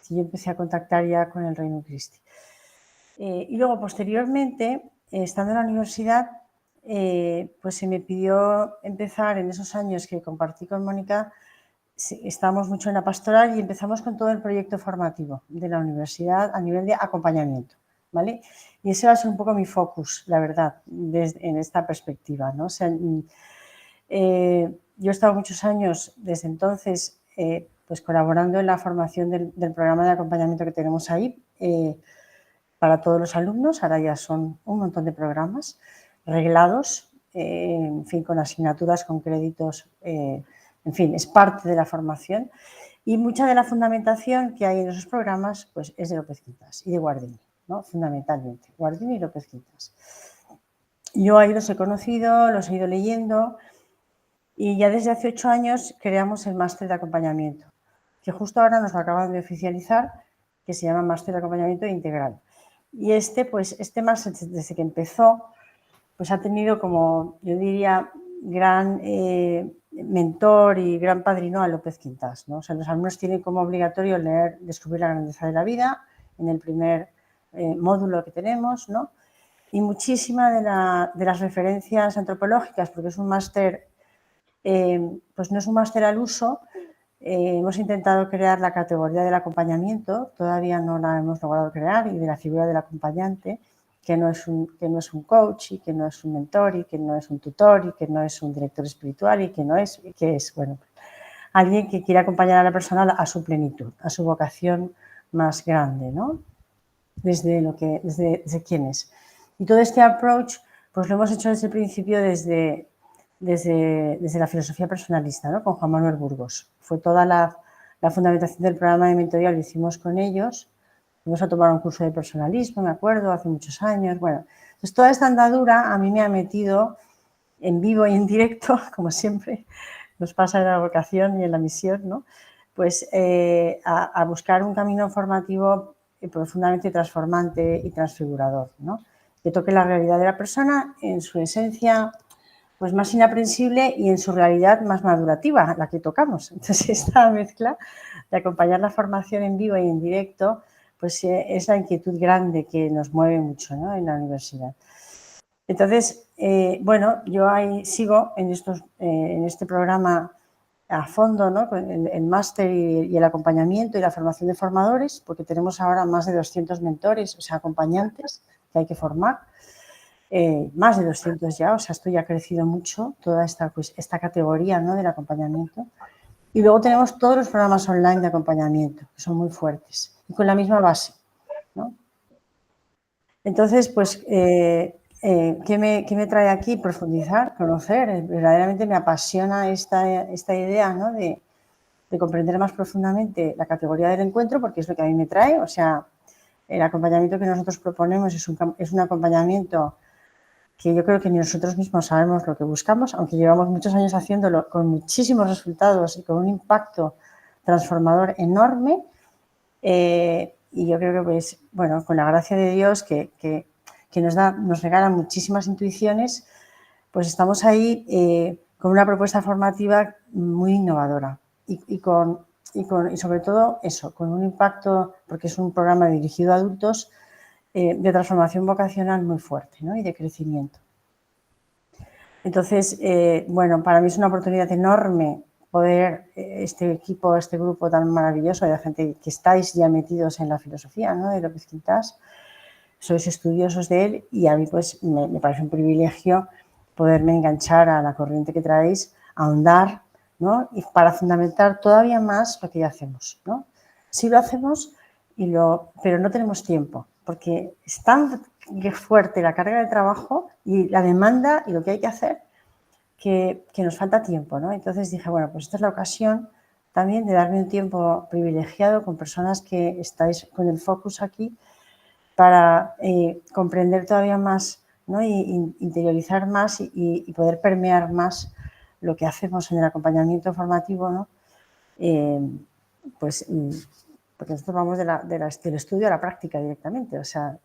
Y yo empecé a contactar ya con el Reino Christi. Y luego, posteriormente, estando en la universidad, pues se me pidió empezar en esos años que compartí con Mónica. Estábamos mucho en la pastoral y empezamos con todo el proyecto formativo de la universidad a nivel de acompañamiento, ¿vale? Y ese va a ser un poco mi focus, la verdad, en esta perspectiva, ¿no? O sea, yo he estado muchos años desde entonces pues colaborando en la formación del programa de acompañamiento que tenemos ahí para todos los alumnos. Ahora ya son un montón de programas reglados en fin, con asignaturas, con créditos, en fin, es parte de la formación. Y mucha de la fundamentación que hay en esos programas pues, es de López Quintas y de Guardini, ¿no? Fundamentalmente, Guardini y López Quintas. Yo ahí los he conocido, los he ido leyendo y ya desde hace 8 años creamos el máster de acompañamiento, que justo ahora nos lo acaban de oficializar, que se llama Máster de Acompañamiento Integral. Y pues, este máster, desde que empezó, pues ha tenido como, yo diría, gran mentor y gran padrino a López Quintas, ¿no? O sea, los alumnos tienen como obligatorio leer Descubrir la grandeza de la vida en el primer módulo que tenemos, ¿no? Y muchísimas de las referencias antropológicas, porque es un máster, pues no es un máster al uso. Hemos intentado crear la categoría del acompañamiento, todavía no la hemos logrado crear, y de la figura del acompañante, que no es un coach, y que no es un mentor, y que no es un tutor, y que no es un director espiritual, y que es bueno, alguien que quiere acompañar a la persona a su plenitud, a su vocación más grande, ¿no? Desde quién es. Y todo este approach, pues lo hemos hecho desde el principio desde la filosofía personalista, ¿no? Con Juan Manuel Burgos. Fue toda la fundamentación del programa de mentoría, lo hicimos con ellos. Fuimos a tomar un curso de personalismo, me acuerdo, hace muchos años. Bueno, entonces toda esta andadura a mí me ha metido en vivo y en directo, como siempre nos pasa en la vocación y en la misión, ¿no? Pues a buscar un camino formativo profundamente transformante y transfigurador, ¿no? Que toque la realidad de la persona en su esencia pues más inaprensible y en su realidad más madurativa, la que tocamos. Entonces, esta mezcla de acompañar la formación en vivo y en directo, pues es la inquietud grande que nos mueve mucho, ¿no? En la universidad. Entonces, bueno, yo ahí sigo en este programa a fondo, ¿no? El máster y el acompañamiento y la formación de formadores, porque tenemos ahora más de 200 mentores, o sea, acompañantes que hay que formar. Más de 200 ya, o sea, esto ya ha crecido mucho, toda esta categoría, ¿no? Del acompañamiento. Y luego tenemos todos los programas online de acompañamiento, que son muy fuertes y con la misma base, ¿no? Entonces, pues, ¿qué me trae aquí? Profundizar, conocer. Verdaderamente me apasiona esta idea, ¿no? de comprender más profundamente la categoría del encuentro, porque es lo que a mí me trae. O sea, el acompañamiento que nosotros proponemos es un acompañamiento que yo creo que ni nosotros mismos sabemos lo que buscamos, aunque llevamos muchos años haciéndolo con muchísimos resultados y con un impacto transformador enorme. Y yo creo que, pues, bueno, con la gracia de Dios que nos regala muchísimas intuiciones, pues estamos ahí con una propuesta formativa muy innovadora y sobre todo eso, con un impacto, porque es un programa dirigido a adultos, de transformación vocacional muy fuerte, ¿no? Y de crecimiento. Entonces, bueno, para mí es una oportunidad enorme poder, este equipo, este grupo tan maravilloso de gente que estáis ya metidos en la filosofía, ¿no? De López Quintas, sois estudiosos de él y a mí pues me parece un privilegio poderme enganchar a la corriente que traéis, ahondar, ¿no? Y para fundamentar todavía más lo que ya hacemos, ¿no? Sí lo hacemos, pero no tenemos tiempo, porque es tan fuerte la carga de trabajo y la demanda y lo que hay que hacer que nos falta tiempo, ¿no? Entonces dije, bueno, pues esta es la ocasión también de darme un tiempo privilegiado con personas que estáis con el focus aquí para comprender todavía más, ¿no? Y interiorizar más y poder permear más lo que hacemos en el acompañamiento formativo, ¿no? Pues porque nosotros vamos del estudio a la práctica directamente, o sea,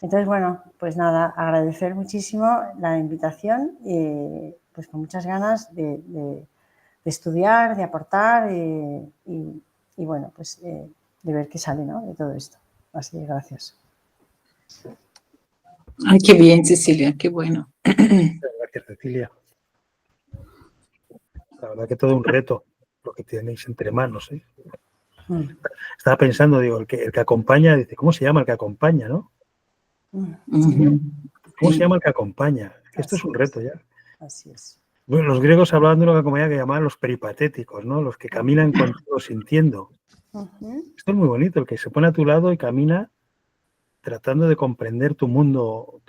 entonces, bueno, pues nada, agradecer muchísimo la invitación, pues con muchas ganas de estudiar, de aportar y bueno, pues de ver qué sale, ¿no? De todo esto. Así que gracias. Ay, qué bien, Cecilia, qué bueno. Gracias, Cecilia. La verdad que todo un reto lo que tenéis entre manos, ¿eh? Estaba pensando, digo, el que acompaña, dice, ¿cómo se llama el que acompaña, no? ¿Cómo se llama el que acompaña? Esto es un reto ya. Así es. Bueno, los griegos hablaban de una comunidad que llamaban los peripatéticos, ¿no? Los que caminan contigo sintiendo. Esto es muy bonito, el que se pone a tu lado y camina tratando de comprender tu mundo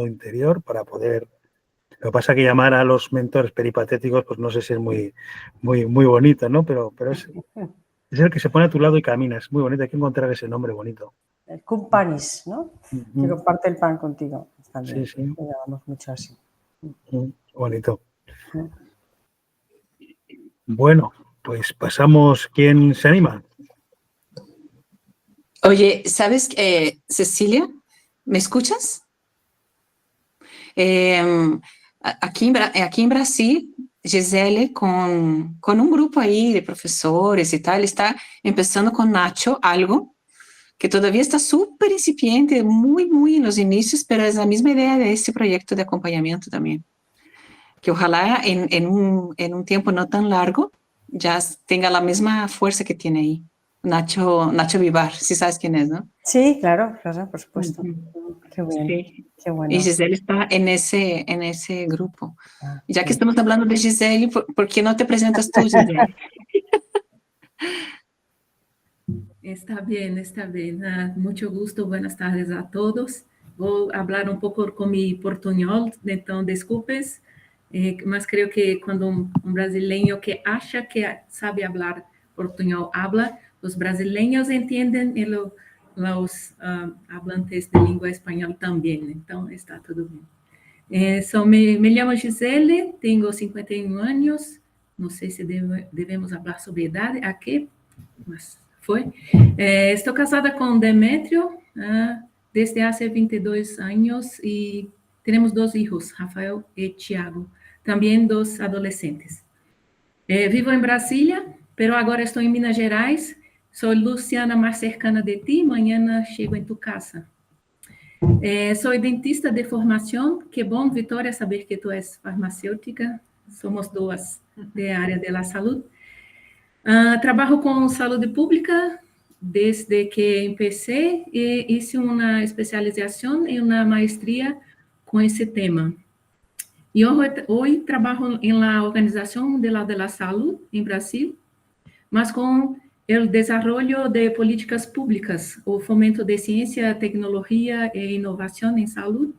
interior para poder Lo que pasa es que llamar a los mentores peripatéticos, pues no sé si es muy bonito, ¿no? Pero es el que se pone a tu lado y camina. Es muy bonito, hay que encontrar ese nombre bonito. El Cumpanis, ¿no? Que comparte el pan contigo. También. Sí. Lo llamamos mucho así. Bonito. Bueno, pues pasamos. ¿Quién se anima? Oye, ¿sabes, Cecilia? ¿Me escuchas? Aquí en Brasil, Gisele, con un grupo ahí de profesores y tal, está empezando con Nacho algo que todavía está súper incipiente, muy en los inicios, pero es la misma idea de este proyecto de acompañamiento también. Que ojalá en un tiempo no tan largo ya tenga la misma fuerza que tiene ahí. Nacho Vivar, si sabes quién es, ¿no? Sí, claro, por supuesto. Qué bien, sí. qué bueno. Y Gisele está en ese grupo. Ya que estamos hablando de Gisele, ¿por qué no te presentas tú, Gisele? Está bien. Mucho gusto, buenas tardes a todos. Vou hablar um pouco com mi portunhol, então desculpes, mas creio que quando um brasileiro que acha que sabe falar portunhol habla, os brasileiros entendem e os hablantes de língua espanhola também, então está tudo bem. Me chamo Gisele, tenho 51 anos, não sei se devemos falar sobre idade aqui, mas foi. Estou casada com Demétrio desde há 22 anos e temos 2 filhos, Rafael e Tiago, também 2 adolescentes. Vivo em Brasília, mas agora estou em Minas Gerais. Sou Luciana, mais cercana de ti, amanhã chego em tu casa. Sou dentista de formação, que bom, Vitória, saber que tu és farmacêutica, somos 2 de área da saúde. Trabalho com saúde pública desde que empecé e hice uma especialização e uma maestria com esse tema. E hoje trabalho em la Organização Mundial de la Salud em Brasil, mas com o desenvolvimento de políticas públicas, o fomento de ciência, tecnologia e inovação em saúde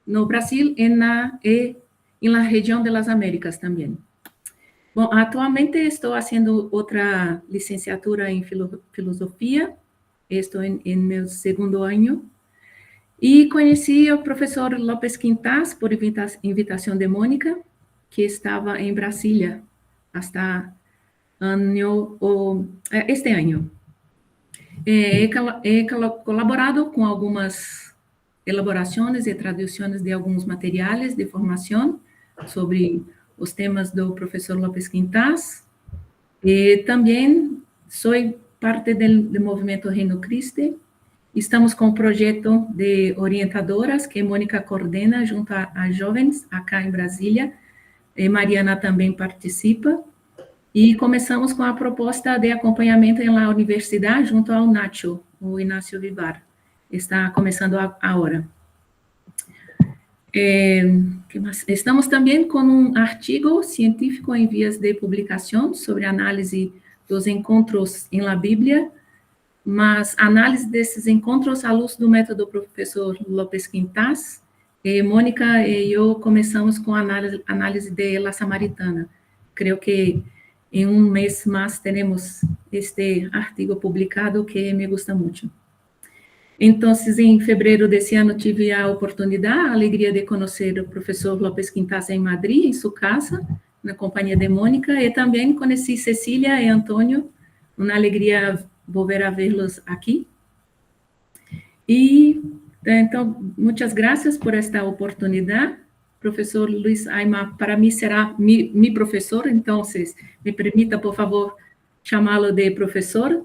no Brasil e na região das Américas também. Bom, atualmente estou fazendo outra licenciatura em filosofia, estou em meu 2º ano, e conheci o professor Lopes Quintas por invitação de Mônica, que estava em Brasília hasta este ano. He colaborado com algumas elaborações e traduções de alguns materiais de formação sobre os temas do professor Lopes Quintas, e também sou parte do movimento Reino Christi. Estamos com um projeto de orientadoras que Mônica coordena junto a jovens acá em Brasília, e Mariana também participa, e começamos com a proposta de acompanhamento na universidade junto ao Nacho, o Inácio Vivar. Está começando agora. Estamos também com um artigo científico em vias de publicação sobre análise dos encontros em la Bíblia, mas análise desses encontros à luz do método do professor Lopes Quintas. Mônica e eu começamos com a análise de La Samaritana. Creio que em um mês mais teremos este artigo publicado que me gusta muito. Então, em fevereiro desse ano, tive a oportunidade, a alegria de conhecer o professor Lopes Quintas em Madrid, em sua casa, na companhia de Mônica, e também conheci Cecília e Antônio, uma alegria volver a vê-los aqui. E, então, muitas graças por esta oportunidade. Professor Luiz Aimar, para mim será mi professor, então, me permita, por favor, chamá-lo de professor.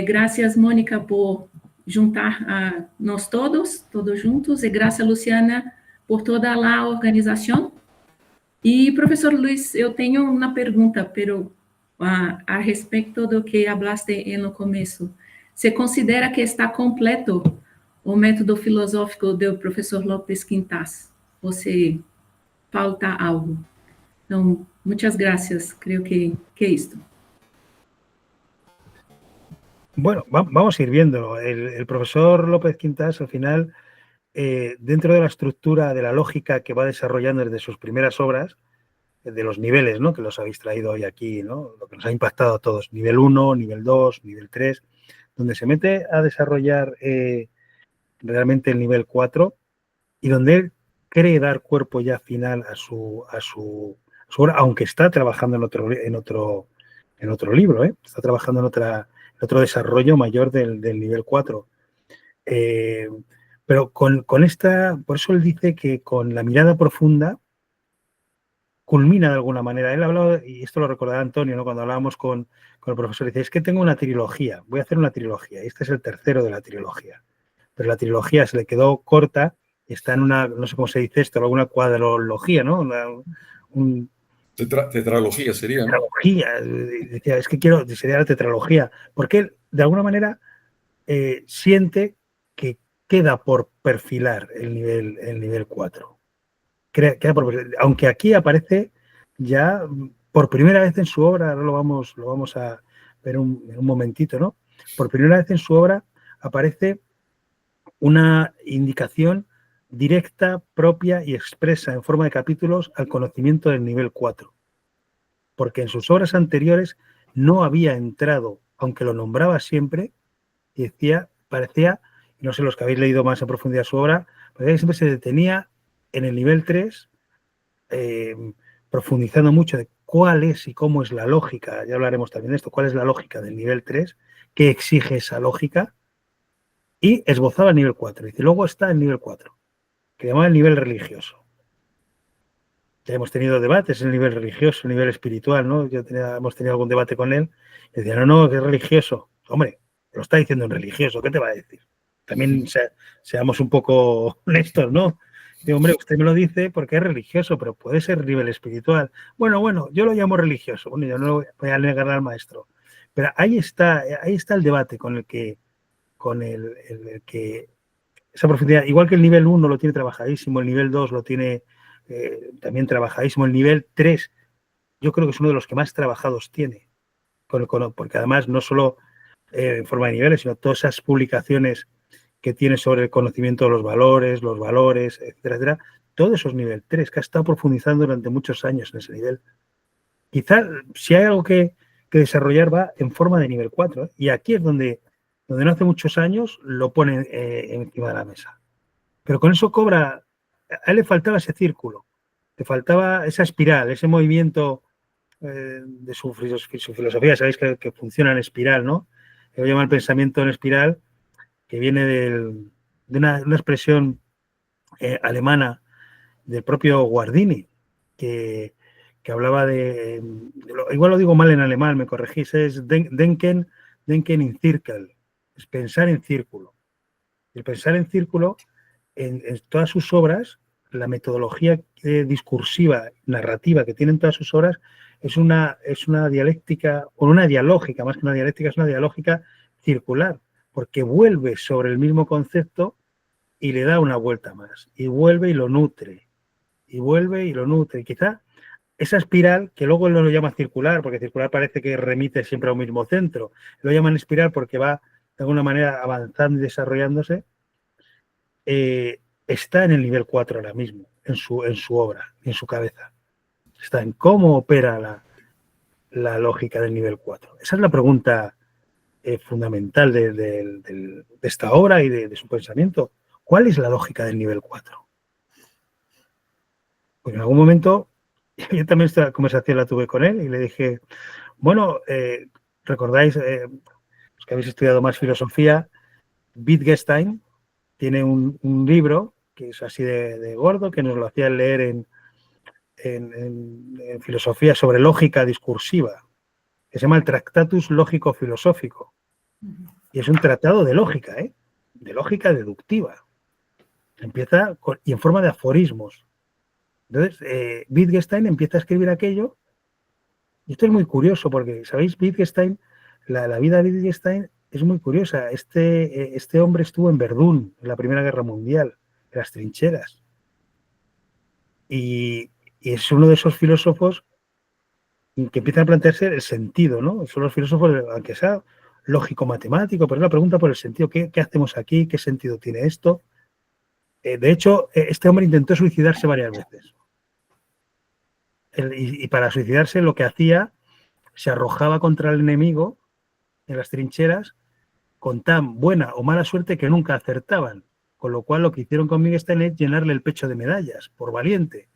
Graças, Mônica, por juntar a nós todos juntos, e graças, Luciana, por toda a organização. E, professor Luiz, eu tenho uma pergunta, pero a respeito do que falaste no começo. Você considera que está completo o método filosófico do professor Lopes Quintas? Ou se falta algo? Então, muitas graças, creio que é isto. Bueno, vamos a ir viendo. El profesor López Quintas, al final, dentro de la estructura, de la lógica que va desarrollando desde sus primeras obras, de los niveles, ¿no?, que los habéis traído hoy aquí, ¿no?, lo que nos ha impactado a todos, nivel 1, nivel 2, nivel 3, donde se mete a desarrollar realmente el nivel 4 y donde él cree dar cuerpo ya final a su obra, aunque está trabajando en otro libro, está trabajando en otro desarrollo mayor del nivel 4. Pero con esta, por eso él dice que con la mirada profunda culmina de alguna manera. Él ha hablado, y esto lo recordará Antonio, ¿no?, cuando hablábamos con el profesor, dice, es que tengo una trilogía, voy a hacer una trilogía, y este es el tercero de la trilogía. Pero la trilogía se le quedó corta, está en una, no sé cómo se dice esto, alguna cuadrología, ¿no? Tetralogía sería, ¿no? Tetralogía, decía, es que sería la tetralogía, porque él, de alguna manera, siente que queda por perfilar el nivel 4. Aunque aquí aparece ya por primera vez en su obra, ahora lo vamos a ver en un momentito, ¿no? Por primera vez en su obra aparece una indicación directa, propia y expresa en forma de capítulos al conocimiento del nivel 4. Porque en sus obras anteriores no había entrado, aunque lo nombraba siempre, y decía, parecía, no sé los que habéis leído más en profundidad su obra, parecía que siempre se detenía en el nivel 3, profundizando mucho de cuál es y cómo es la lógica, ya hablaremos también de esto, cuál es la lógica del nivel 3, qué exige esa lógica, y esbozaba el nivel 4. Y luego está el nivel 4, que llamaba el nivel religioso. Ya hemos tenido debates en el nivel religioso, el nivel espiritual, ¿no? Hemos tenido algún debate con él, y decía, no, que es religioso. Hombre, lo está diciendo en religioso, ¿qué te va a decir? También seamos un poco honestos, ¿no? Digo, hombre, usted me lo dice porque es religioso, pero puede ser nivel espiritual. Bueno, yo lo llamo religioso. Bueno, yo no voy a negar al maestro. Pero ahí está el debate con el que esa profundidad, igual que el nivel 1 lo tiene trabajadísimo, el nivel 2 lo tiene también trabajadísimo, el nivel 3 yo creo que es uno de los que más trabajados tiene, porque además no solo en forma de niveles, sino todas esas publicaciones que tiene sobre el conocimiento de los valores, etcétera, etcétera, todo eso es nivel 3, que ha estado profundizando durante muchos años en ese nivel. Quizá si hay algo que desarrollar va en forma de nivel 4, y aquí es donde no hace muchos años lo pone encima de la mesa. Pero con eso a él le faltaba ese círculo, le faltaba esa espiral, ese movimiento de su filosofía, sabéis que funciona en espiral, ¿no? Lo llama el pensamiento en espiral, que viene de una expresión alemana del propio Guardini, que hablaba igual lo digo mal en alemán, me corregís, es denken in Cirkel, es pensar en círculo. El pensar en círculo, en todas sus obras, la metodología discursiva, narrativa que tienen todas sus obras, es una dialéctica, o una dialógica, más que una dialéctica, es una dialógica circular, porque vuelve sobre el mismo concepto y le da una vuelta más, y vuelve y lo nutre, y vuelve y lo nutre. Y quizá esa espiral, que luego él no lo llama circular, porque circular parece que remite siempre a un mismo centro, lo llaman espiral porque va de alguna manera avanzando y desarrollándose, está en el nivel 4 ahora mismo, en su obra, en su cabeza. Está en cómo opera la lógica del nivel 4. Esa es la pregunta fundamental de esta obra y de su pensamiento. ¿Cuál es la lógica del nivel 4? Pues en algún momento, yo también esta conversación la tuve con él y le dije, bueno, ¿recordáis, los que habéis estudiado más filosofía, Wittgenstein tiene un libro que es así de gordo, que nos lo hacían leer en filosofía sobre lógica discursiva, que se llama el Tractatus Lógico-Filosófico. Y es un tratado de lógica, de lógica deductiva. Empieza y en forma de aforismos. Entonces, Wittgenstein empieza a escribir aquello, y esto es muy curioso porque, ¿sabéis? Wittgenstein, la vida de Wittgenstein es muy curiosa. Este hombre estuvo en Verdún, en la Primera Guerra Mundial, en las trincheras. Y es uno de esos filósofos que empiezan a plantearse el sentido, ¿no? Son los filósofos, aunque sea lógico-matemático, pero es la pregunta por el sentido. ¿Qué hacemos aquí? ¿Qué sentido tiene esto? De hecho, este hombre intentó suicidarse varias veces. Y para suicidarse lo que hacía, se arrojaba contra el enemigo en las trincheras con tan buena o mala suerte que nunca acertaban. Con lo cual lo que hicieron con Miguel Stein es llenarle el pecho de medallas, por valiente.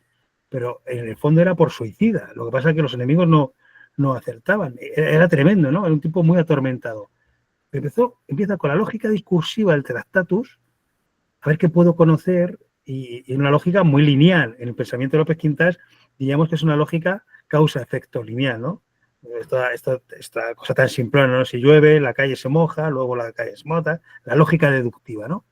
Pero en el fondo era por suicida. Lo que pasa es que los enemigos no acertaban. Era tremendo, ¿no? Era un tipo muy atormentado. Empieza con la lógica discursiva del Tractatus, a ver qué puedo conocer, y una lógica muy lineal. En el pensamiento de López Quintas, diríamos que es una lógica causa-efecto lineal, ¿no? Esta cosa tan simplona, ¿no? Si llueve, la calle se moja, luego la calle se mota, la lógica deductiva, ¿no?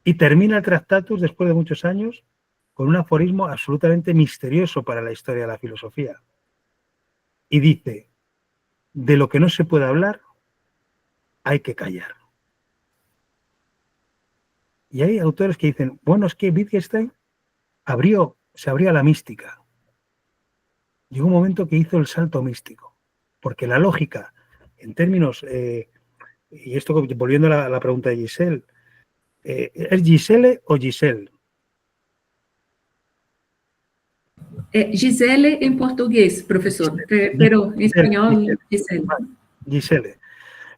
Y termina el Tractatus, después de muchos años, con un aforismo absolutamente misterioso para la historia de la filosofía. Y dice, de lo que no se puede hablar, hay que callar. Y hay autores que dicen, bueno, es que Wittgenstein se abrió a la mística. Llegó un momento que hizo el salto místico, porque la lógica, en términos, y esto volviendo a la pregunta de Giselle, ¿es Giselle o Giselle? Gisele en portugués, profesor, pero en español, Gisele. Giselle.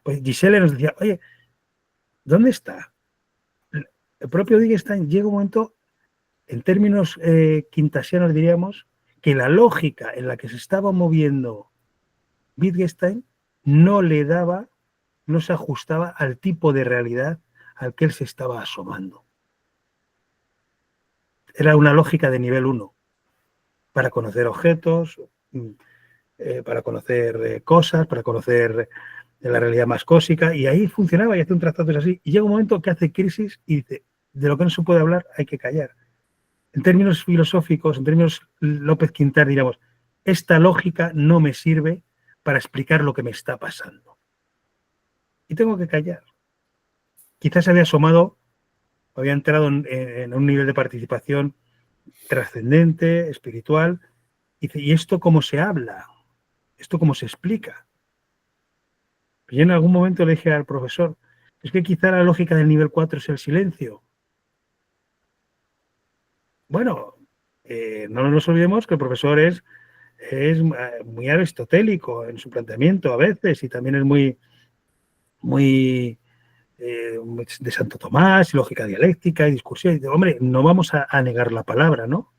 Pues Giselle nos decía, oye, ¿dónde está? El propio Wittgenstein llega un momento, en términos quintasianos diríamos, que la lógica en la que se estaba moviendo Wittgenstein no se ajustaba al tipo de realidad al que él se estaba asomando. Era una lógica de nivel 1, para conocer objetos, para conocer cosas, para conocer la realidad más cósmica, y ahí funcionaba y hacía un tratado así, y llega un momento que hace crisis y dice, de lo que no se puede hablar hay que callar. En términos filosóficos, en términos López Quintas, diríamos, esta lógica no me sirve para explicar lo que me está pasando. Y tengo que callar. Quizás había asomado, había entrado en un nivel de participación trascendente, espiritual, y dice, ¿y esto cómo se habla? ¿Esto cómo se explica? Yo en algún momento le dije al profesor, es que quizá la lógica del nivel 4 es el silencio. Bueno, no nos olvidemos que el profesor es muy aristotélico en su planteamiento a veces, y también es muy de Santo Tomás, y lógica dialéctica y discursiva. Y dice, hombre, no vamos a negar la palabra, ¿no?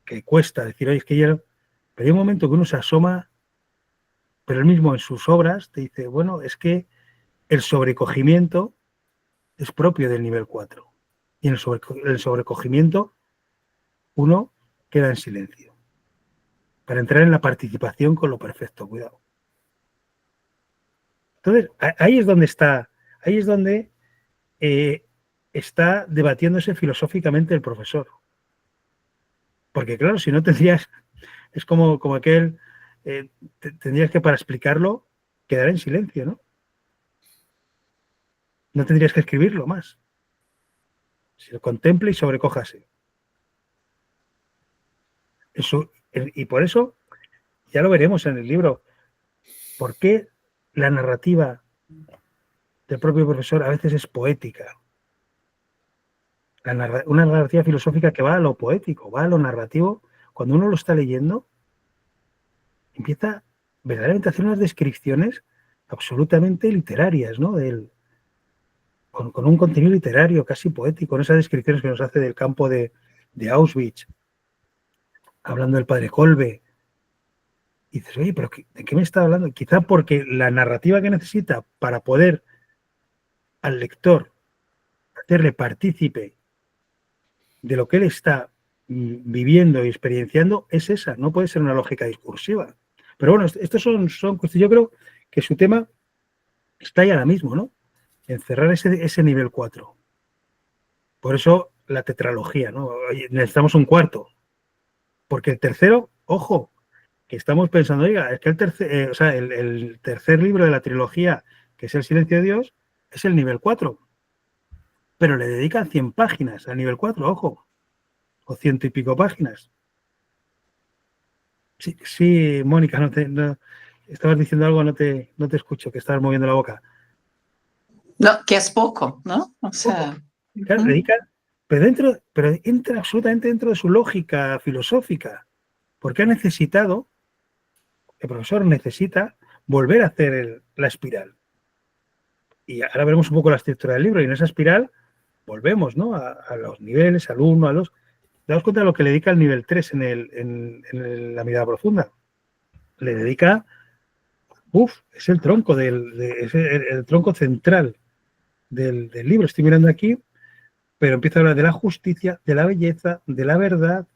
Que cuesta decir, oye, es que ya... Pero hay un momento que uno se asoma, pero él mismo en sus obras te dice, bueno, es que el sobrecogimiento es propio del nivel 4. Y en el sobrecogimiento uno queda en silencio. Para entrar en la participación con lo perfecto, cuidado. Entonces, ahí es donde está debatiéndose filosóficamente el profesor. Porque claro, si no tendrías, es como aquel, tendrías que para explicarlo quedar en silencio, ¿no? No tendrías que escribirlo más. Si lo contempla y sobrecójase. Y por eso, ya lo veremos en el libro, ¿por qué la narrativa del propio profesor a veces es poética? Una narrativa filosófica que va a lo poético, va a lo narrativo. Cuando uno lo está leyendo, empieza verdaderamente a hacer unas descripciones absolutamente literarias, ¿no? Con un contenido literario casi poético, en esas descripciones que nos hace del campo de Auschwitz, hablando del padre Kolbe. Y dices, oye, ¿pero de qué me está hablando? Quizá porque la narrativa que necesita para poder al lector hacerle partícipe de lo que él está viviendo y experienciando es esa, no puede ser una lógica discursiva. Pero bueno, estos son cuestiones. Yo creo que su tema está ahí ahora mismo, ¿no? Encerrar ese nivel 4. Por eso la tetralogía, ¿no? Necesitamos un cuarto. Porque el tercero, ojo, que estamos pensando, oiga, es que el tercer libro de la trilogía, que es El silencio de Dios, es el nivel 4. Pero le dedican 100 páginas al nivel 4, ojo. O 100 y pico páginas. Sí, Mónica, estabas diciendo algo, no te escucho, que estabas moviendo la boca. No, que es poco, ¿no? O sea... Claro, dedican pero entra absolutamente dentro de su lógica filosófica, porque el profesor necesita volver a hacer la espiral. Y ahora veremos un poco la estructura del libro, y en esa espiral volvemos, ¿no? A los niveles, al 1, a los... Daos cuenta de lo que le dedica el nivel 3 en la mirada profunda. Le dedica, es el tronco, es el tronco central del libro. Estoy mirando aquí, pero empieza a hablar de la justicia, de la belleza, de la verdad,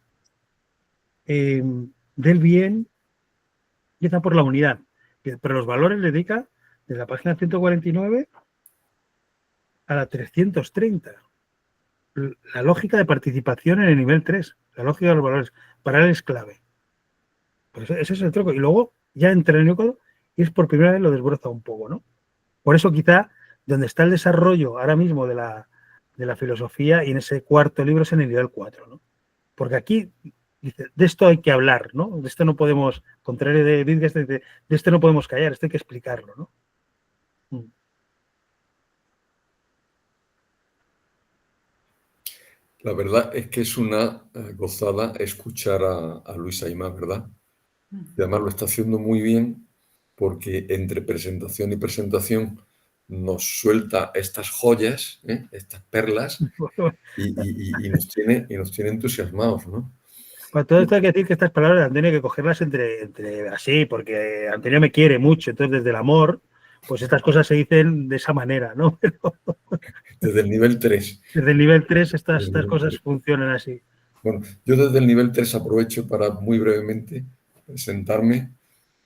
del bien, empieza por la unidad. Pero los valores le dedica desde la página 149 a la 330. La lógica de participación en el nivel 3, la lógica de los valores, para él es clave. Pues ese es el tronco. Y luego ya entra en el nivel 4 y es por primera vez lo desbroza un poco, ¿no? Por eso quizá donde está el desarrollo ahora mismo de la filosofía y en ese cuarto libro es en el nivel 4, ¿no? Porque aquí dice, de esto hay que hablar, ¿no? De esto no podemos, contrario de Wittgenstein, de esto no podemos callar, esto hay que explicarlo, ¿no? La verdad es que es una gozada escuchar a Luis Aimar, ¿verdad? Y además lo está haciendo muy bien porque entre presentación y presentación nos suelta estas joyas, estas perlas, y nos tiene entusiasmados, ¿no? Para todo esto hay que decir que estas palabras Antonio hay que cogerlas entre así, porque Antonio me quiere mucho, entonces desde el amor, pues estas cosas se dicen de esa manera, ¿no? Desde el nivel 3. Desde el nivel 3 estas cosas funcionan así. Bueno, yo desde el nivel 3 aprovecho para muy brevemente presentarme.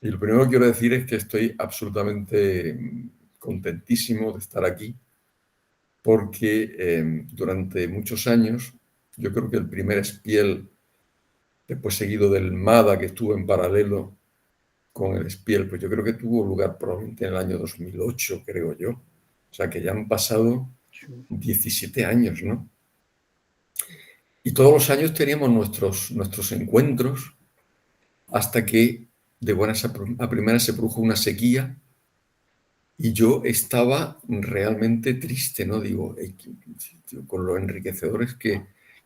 Y lo primero que quiero decir es que estoy absolutamente contentísimo de estar aquí, porque durante muchos años, yo creo que el primer Spiel, después seguido del MADA, que estuvo en paralelo con el Spiel, pues yo creo que tuvo lugar probablemente en el año 2008, creo yo. O sea que ya han pasado 17 años, ¿no? Y todos los años teníamos nuestros encuentros hasta que de buenas a primeras se produjo una sequía y yo estaba realmente triste, ¿no? Digo, con lo enriquecedores que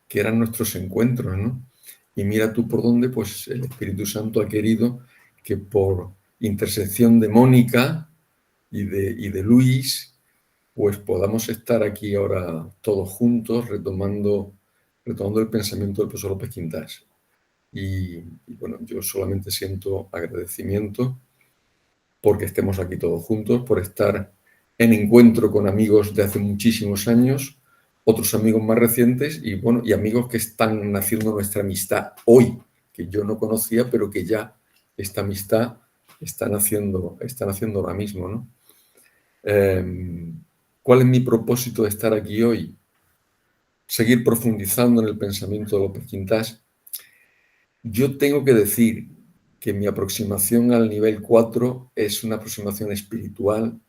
eran nuestros encuentros, ¿no? Y mira tú por dónde, pues el Espíritu Santo ha querido que por intersección de Mónica y de Luis, pues podamos estar aquí ahora todos juntos retomando el pensamiento del profesor López Quintás. Y bueno, yo solamente siento agradecimiento porque estemos aquí todos juntos, por estar en encuentro con amigos de hace muchísimos años, otros amigos más recientes y bueno, y amigos que están naciendo nuestra amistad hoy, que yo no conocía, pero que ya esta amistad están haciendo ahora mismo, ¿no? ¿Cuál es mi propósito de estar aquí hoy? Seguir profundizando en el pensamiento de López Quintás. Yo tengo que decir que mi aproximación al nivel 4 es una aproximación espiritual.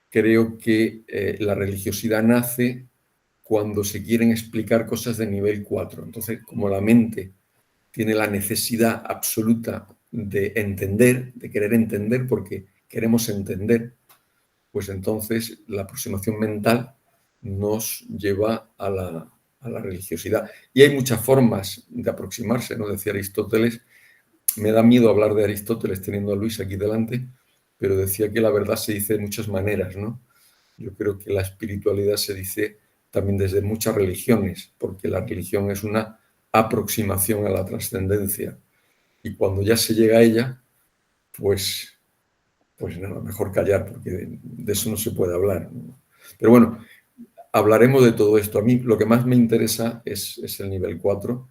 Creo que la religiosidad nace cuando se quieren explicar cosas de nivel 4. Entonces, como la mente tiene la necesidad absoluta de entender, de querer entender porque queremos entender, pues entonces la aproximación mental nos lleva a la religiosidad. Y hay muchas formas de aproximarse, ¿no? Decía Aristóteles, me da miedo hablar de Aristóteles teniendo a Luis aquí delante, pero decía que la verdad se dice de muchas maneras, ¿no? Yo creo que la espiritualidad se dice también desde muchas religiones, porque la religión es una aproximación a la trascendencia. Y cuando ya se llega a ella, pues nada, mejor callar, porque de eso no se puede hablar, ¿no? Pero bueno, hablaremos de todo esto. A mí lo que más me interesa es el nivel 4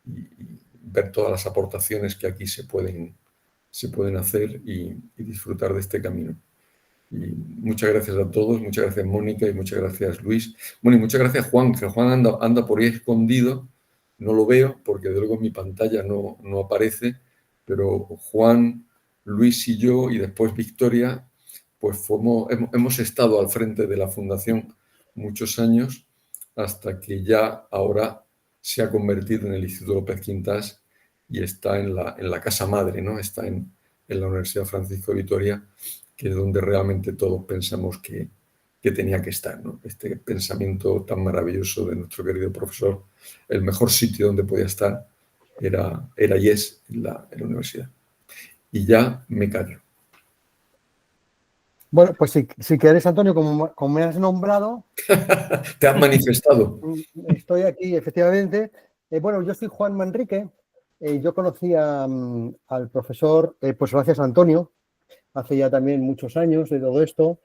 y ver todas las aportaciones que aquí se pueden hacer y disfrutar de este camino. Y muchas gracias a todos, muchas gracias Mónica y muchas gracias Luis. Bueno, y muchas gracias Juan, que Juan anda por ahí escondido, no lo veo porque de luego en mi pantalla no aparece, pero Juan, Luis y yo y después Victoria, pues hemos estado al frente de la fundación muchos años hasta que ya ahora se ha convertido en el Instituto López Quintás y está en la casa madre, ¿no? Está en la Universidad Francisco de Vitoria, que es donde realmente todos pensamos que que tenía que estar, ¿no? Este pensamiento tan maravilloso de nuestro querido profesor, el mejor sitio donde podía estar era Yes, en la universidad. Y ya me callo. Bueno, pues si quieres, Antonio, como me has nombrado... Te has manifestado. Estoy aquí, efectivamente. Bueno, yo soy Juan Manrique. Yo conocí al profesor, pues gracias a Antonio, hace ya también muchos años de todo esto,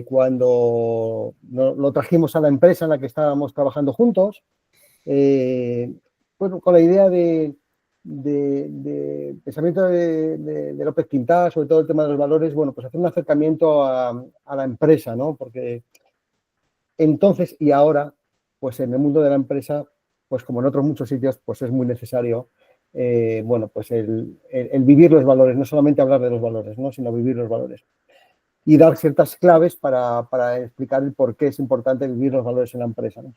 cuando lo trajimos a la empresa en la que estábamos trabajando juntos, bueno, con la idea de pensamiento de López Quintás, sobre todo el tema de los valores, bueno, pues hacer un acercamiento a la empresa, ¿no? Porque entonces y ahora, pues en el mundo de la empresa, pues como en otros muchos sitios, pues es muy necesario, bueno, pues el vivir los valores, no solamente hablar de los valores, ¿no? Sino vivir los valores. Y dar ciertas claves para explicar el por qué es importante vivir los valores en la empresa, ¿no?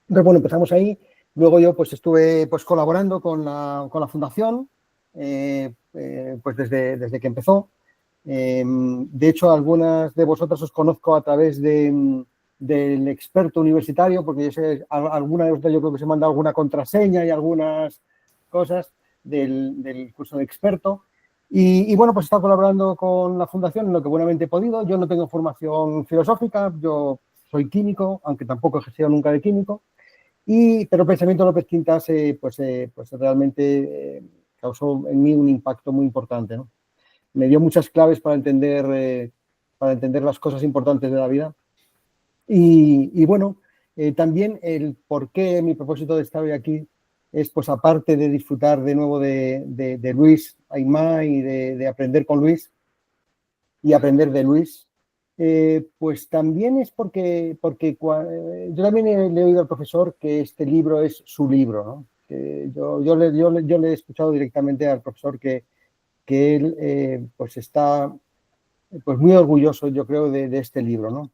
Entonces, bueno, empezamos ahí. Luego yo pues estuve pues colaborando con la fundación, pues desde que empezó. De hecho, algunas de vosotros os conozco a través del experto universitario, porque yo sé, alguna de vosotros yo creo que se manda alguna contraseña y algunas cosas del curso de experto. Y bueno, pues he estado colaborando con la fundación en lo que buenamente he podido. Yo no tengo formación filosófica, yo soy químico, aunque tampoco he ejercido nunca de químico. Pero el pensamiento de López Quintás pues realmente causó en mí un impacto muy importante, ¿no? Me dio muchas claves para entender las cosas importantes de la vida. Y bueno, también el por qué mi propósito de estar hoy aquí es, pues aparte de disfrutar de nuevo de Luis Aymá y de aprender con Luis y aprender de Luis, pues también es porque yo también le he oído al profesor que este libro es su libro, ¿no? Que yo le he escuchado directamente al profesor que él pues está pues muy orgulloso, yo creo, de este libro, ¿no?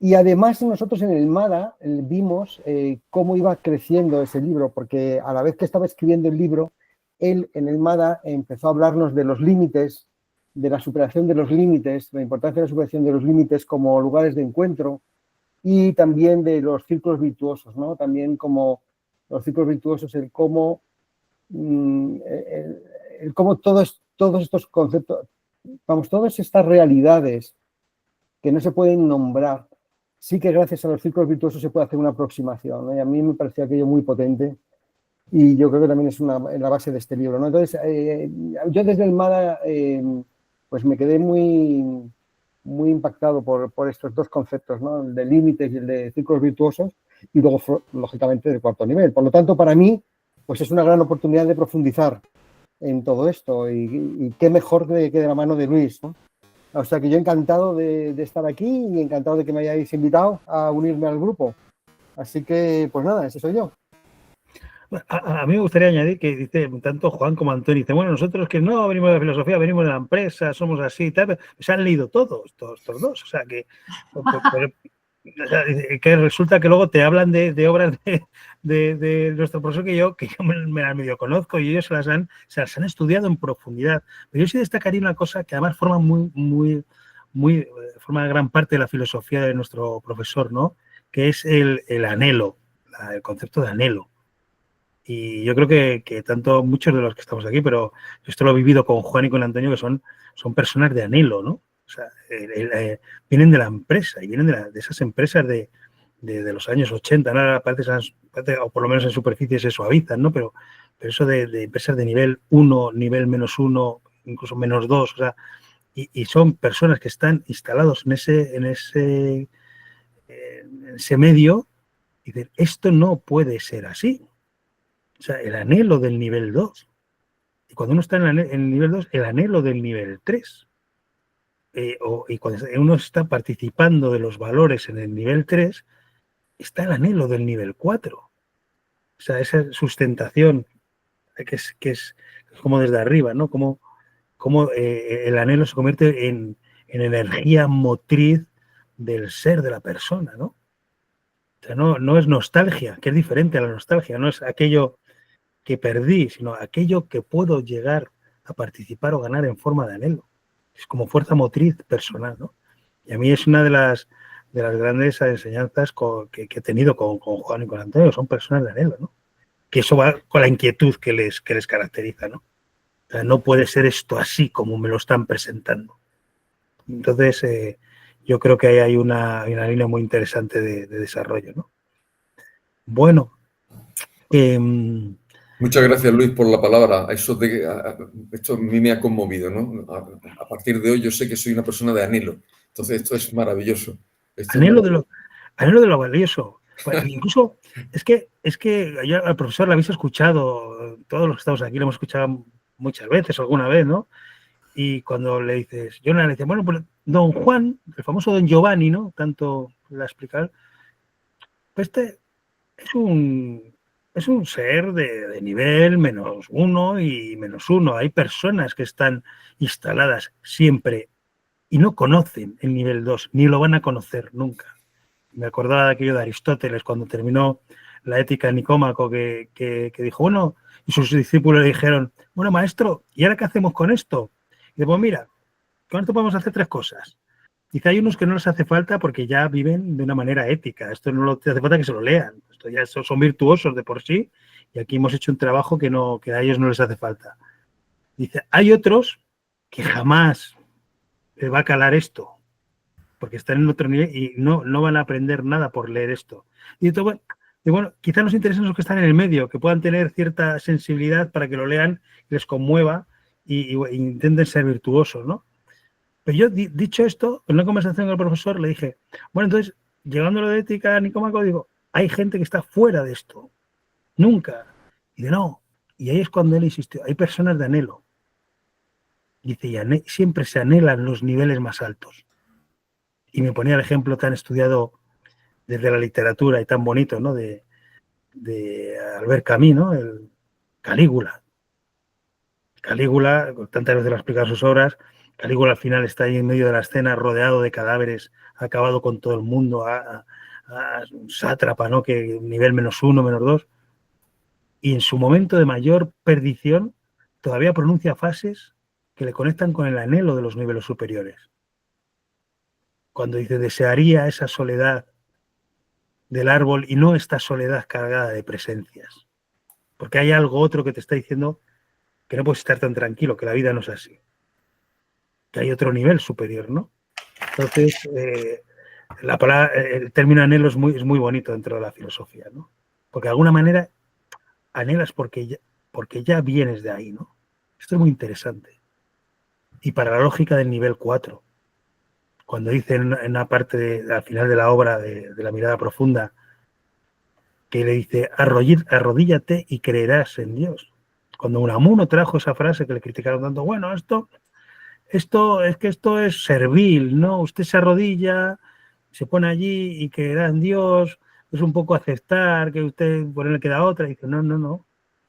Y además nosotros en el MADA vimos cómo iba creciendo ese libro, porque a la vez que estaba escribiendo el libro, él en el MADA empezó a hablarnos de los límites, de la superación de los límites, la importancia de la superación de los límites como lugares de encuentro y también de los círculos virtuosos, ¿no? También como los círculos virtuosos, el cómo todos estos conceptos, vamos, todas estas realidades que no se pueden nombrar, sí que gracias a los círculos virtuosos se puede hacer una aproximación, ¿no? Y a mí me pareció aquello muy potente y yo creo que también es la base de este libro, ¿no? Entonces, yo desde el MADA pues me quedé muy impactado por estos dos conceptos, ¿no? El de límites y el de círculos virtuosos y luego, lógicamente, del cuarto nivel. Por lo tanto, para mí, pues es una gran oportunidad de profundizar en todo esto y qué mejor que de la mano de Luis, ¿no? O sea que yo encantado de estar aquí y encantado de que me hayáis invitado a unirme al grupo. Así que, pues nada, ese soy yo. A mí me gustaría añadir que dice tanto Juan como Antonio, dice, bueno, nosotros que no venimos de la filosofía, venimos de la empresa, somos así y tal, pero se han leído todos estos dos. O sea que resulta que luego te hablan de obras de nuestro profesor que yo me las medio conozco y ellos se las han estudiado en profundidad. Pero yo sí destacaría una cosa que además forma forma gran parte de la filosofía de nuestro profesor, ¿no? Que es el anhelo, el concepto de anhelo. Y yo creo que tanto muchos de los que estamos aquí, pero esto lo he vivido con Juan y con Antonio, que son personas de anhelo, ¿no? O sea, vienen de la empresa y vienen de esas empresas de los años 80, ¿no? O por lo menos en superficie se suavizan, ¿no? Pero eso de empresas de nivel 1, nivel -1, incluso -2, o sea, y son personas que están instalados en ese medio y dicen, esto no puede ser así. O sea, el anhelo del nivel 2. Y cuando uno está en el nivel 2, el anhelo del nivel 3. Y cuando uno está participando de los valores en el nivel 3, está el anhelo del nivel 4. O sea, esa sustentación que es como desde arriba, ¿no? Como el anhelo se convierte en energía motriz del ser de la persona, ¿no? O sea, no es nostalgia, que es diferente a la nostalgia, no es aquello que perdí, sino aquello que puedo llegar a participar o ganar en forma de anhelo. Es como fuerza motriz personal, ¿no? Y a mí es una de las de las grandes enseñanzas que he tenido con Juan y con Antonio, son personas de anhelo, ¿no? Que eso va con la inquietud que les caracteriza, ¿no? O sea, no puede ser esto así como me lo están presentando. Entonces, yo creo que ahí hay una línea muy interesante de desarrollo, ¿no? Bueno. Muchas gracias, Luis, por la palabra. Esto a mí me ha conmovido, ¿no? A partir de hoy yo sé que soy una persona de anhelo. Entonces, esto es maravilloso. Anhelo de lo valioso. Bueno, incluso, es que yo al profesor lo habéis escuchado, todos los que estamos aquí lo hemos escuchado muchas veces, alguna vez, ¿no? Y cuando le dices, yo le dice, bueno, pues don Juan, el famoso don Giovanni, ¿no? Tanto la explicar, pues es un ser de nivel -1 y -1. Hay personas que están instaladas siempre y no conocen el nivel 2, ni lo van a conocer nunca. Me acordaba de aquello de Aristóteles cuando terminó la ética de Nicómaco, que dijo, bueno, y sus discípulos le dijeron, bueno, maestro, ¿y ahora qué hacemos con esto? Y dice, pues mira, con esto podemos hacer 3 cosas. Dice, hay unos que no les hace falta porque ya viven de una manera ética. Esto no hace falta que se lo lean. Esto ya son virtuosos de por sí y aquí hemos hecho un trabajo que a ellos no les hace falta. Dice, hay otros que jamás les va a calar esto porque están en otro nivel y no van a aprender nada por leer esto. Y bueno, quizás nos interesen los que están en el medio, que puedan tener cierta sensibilidad para que lo lean, les conmueva y intenten ser virtuosos, ¿no? Pero yo, dicho esto, en una conversación con el profesor le dije, bueno, entonces, llegando a lo de ética a Nicómaco, digo, hay gente que está fuera de esto. Nunca. Y de no. Y ahí es cuando él insistió, hay personas de anhelo. Dice, y siempre se anhelan los niveles más altos. Y me ponía el ejemplo tan estudiado desde la literatura y tan bonito, ¿no? De Albert Camus, ¿no? El Calígula. Calígula, tantas veces lo ha explicado sus obras, Calígula al final está ahí en medio de la escena rodeado de cadáveres, ha acabado con todo el mundo, un sátrapa, ¿no? Que nivel -1, -2. Y en su momento de mayor perdición todavía pronuncia frases que le conectan con el anhelo de los niveles superiores. Cuando dice, desearía esa soledad del árbol y no esta soledad cargada de presencias. Porque hay algo otro que te está diciendo que no puedes estar tan tranquilo, que la vida no es así. Que hay otro nivel superior, ¿no? Entonces, el término anhelo es muy bonito dentro de la filosofía, ¿no? Porque de alguna manera anhelas porque ya vienes de ahí, ¿no? Esto es muy interesante. Y para la lógica del nivel 4, cuando dice en una parte al final de la obra de la mirada profunda, que le dice, arrodíllate y creerás en Dios. Cuando Unamuno trajo esa frase que le criticaron tanto, bueno, esto es servil, ¿no? Usted se arrodilla, se pone allí y creerá en Dios, es un poco aceptar que usted por él le queda otra. Y dice, no.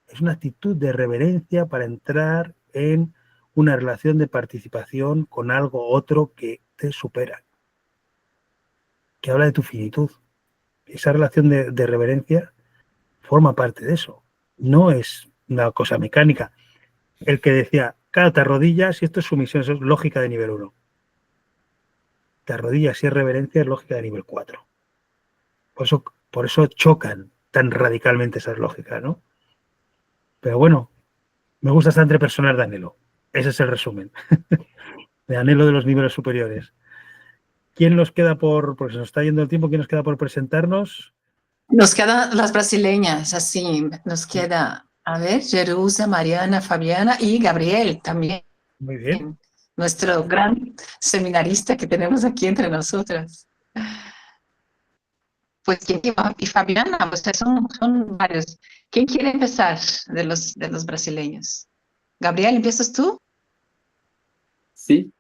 Es una actitud de reverencia para entrar en una relación de participación con algo otro que te supera, que habla de tu finitud. Esa relación de reverencia forma parte de eso. No es una cosa mecánica. El que decía, claro, te arrodillas y esto es sumisión, eso es lógica de nivel 1. Te arrodillas y es reverencia, es lógica de nivel 4. Por eso chocan tan radicalmente esas lógicas, ¿no? Pero bueno, me gusta estar entre personas de anhelo. Ese es el resumen. De anhelo de los niveles superiores. ¿Quién nos queda porque se nos está yendo el tiempo, quién nos queda por presentarnos? Nos quedan las brasileñas, así, nos queda, a ver, Jerusa, Mariana, Fabiana y Gabriel también. Muy bien. Nuestro gran seminarista que tenemos aquí entre nosotras. Pues, y Fabiana, ustedes son varios. ¿Quién quiere empezar de los brasileños? Gabriel, ¿empiezas tú? Sí,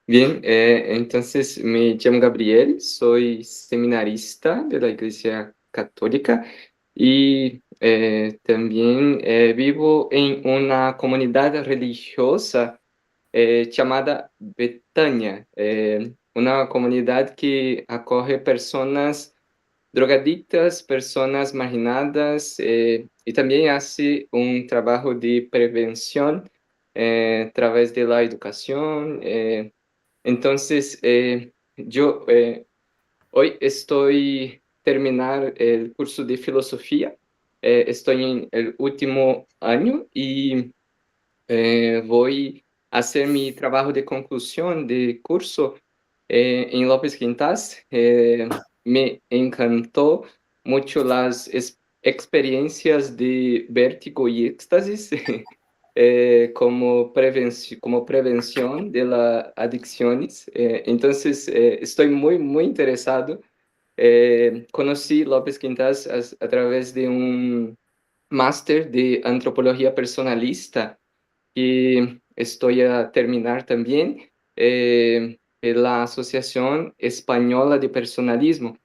bien, entonces me llamo Gabriel, soy seminarista de la Iglesia Católica y también vivo en una comunidad religiosa llamada Betania, una comunidad que acoge personas drogadictas, personas marginadas y también hace un trabajo de prevención a través de la educación. Entonces, yo hoy estoy terminar el curso de filosofía. Estoy en el último año y voy a hacer mi trabajo de conclusión de curso en López Quintas. Me encantó mucho las experiencias de vértigo y éxtasis como prevención de las adicciones. Entonces, estoy muy interesado. Conocí López Quintas a través de un máster de antropología personalista y estoy a terminar también en la Asociación Española de Personalismo.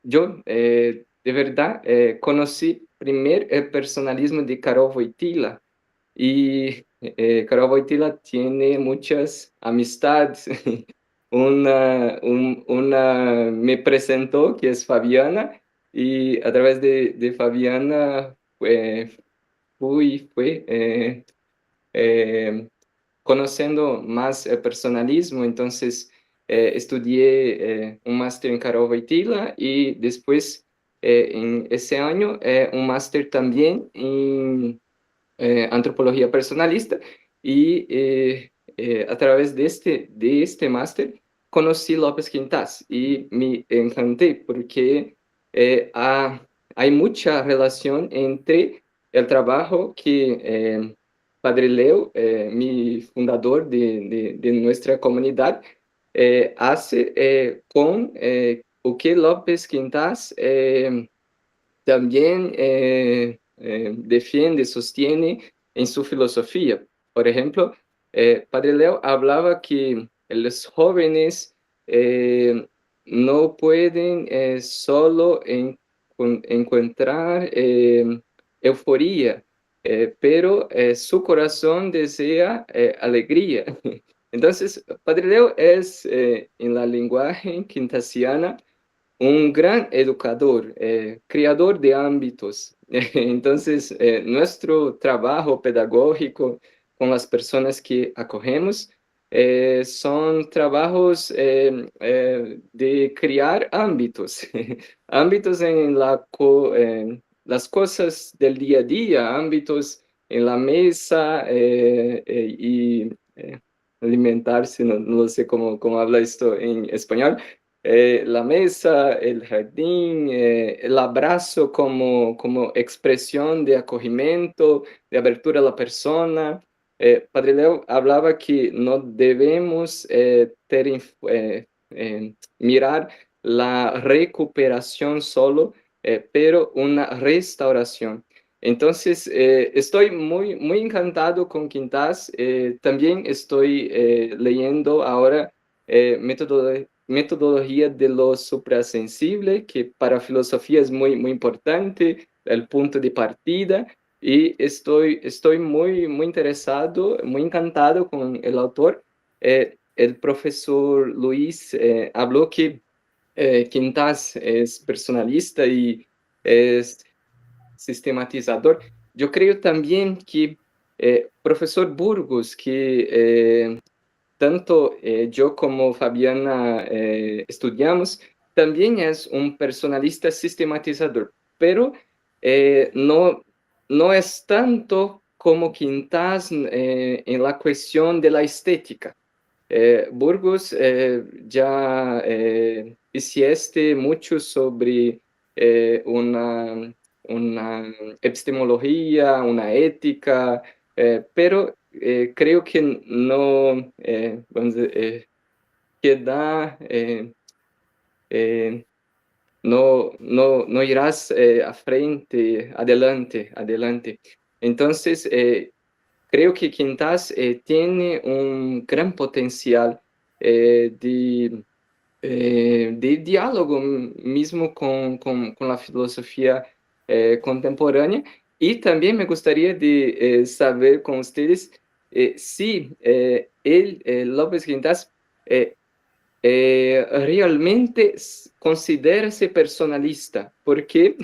Yo, de verdad, conocí primero el personalismo de Karol Wojtyla y Karol Wojtyla tiene muchas amistades. Una me presentó, que es Fabiana, y a través de Fabiana fui conociendo más el personalismo. Entonces estudié un máster en Karol Wojtyla y después en ese año un máster también en antropología personalista y a través de este máster conocí López Quintas y me encanté porque hay mucha relación entre el trabajo que Padre Leo, mi fundador de nuestra comunidad, hace con o que López Quintas también defiende, sostiene en su filosofía. Por ejemplo, Padre Leo hablaba que los jóvenes no pueden solo encontrar euforía, pero su corazón desea alegría. Entonces, Padre Leo es, en la lenguaje quintasiana, un gran educador, creador de ámbitos. Entonces, nuestro trabajo pedagógico con las personas que acogemos son trabajos de crear ámbitos, ámbitos en las cosas del día a día, ámbitos en la mesa y alimentarse, no sé cómo habla esto en español. La mesa, el jardín, el abrazo como expresión de acogimiento, de abertura a la persona. Padre Leo hablaba que no debemos mirar la recuperación solo, pero una restauración. Entonces, estoy muy encantado con Quintas. También estoy leyendo ahora metodología de lo suprasensible, que para filosofía es muy importante, el punto de partida, y estoy muy interesado, muy encantado con el autor. El profesor Luis habló que Quintas es personalista y es sistematizador. Yo creo también que profesor Burgos, que tanto yo como Fabiana estudiamos, también es un personalista sistematizador, pero no es tanto como Quintas en la cuestión de la estética. Burgos ya hiciste mucho sobre una epistemología, una ética, pero creo que no, vamos a decir, queda, no irás adelante. Entonces, creo que Quintas tiene un gran potencial de diálogo mismo con la filosofía contemporánea. Y también me gustaría de saber con ustedes si López Quintas realmente considera-se personalista, porque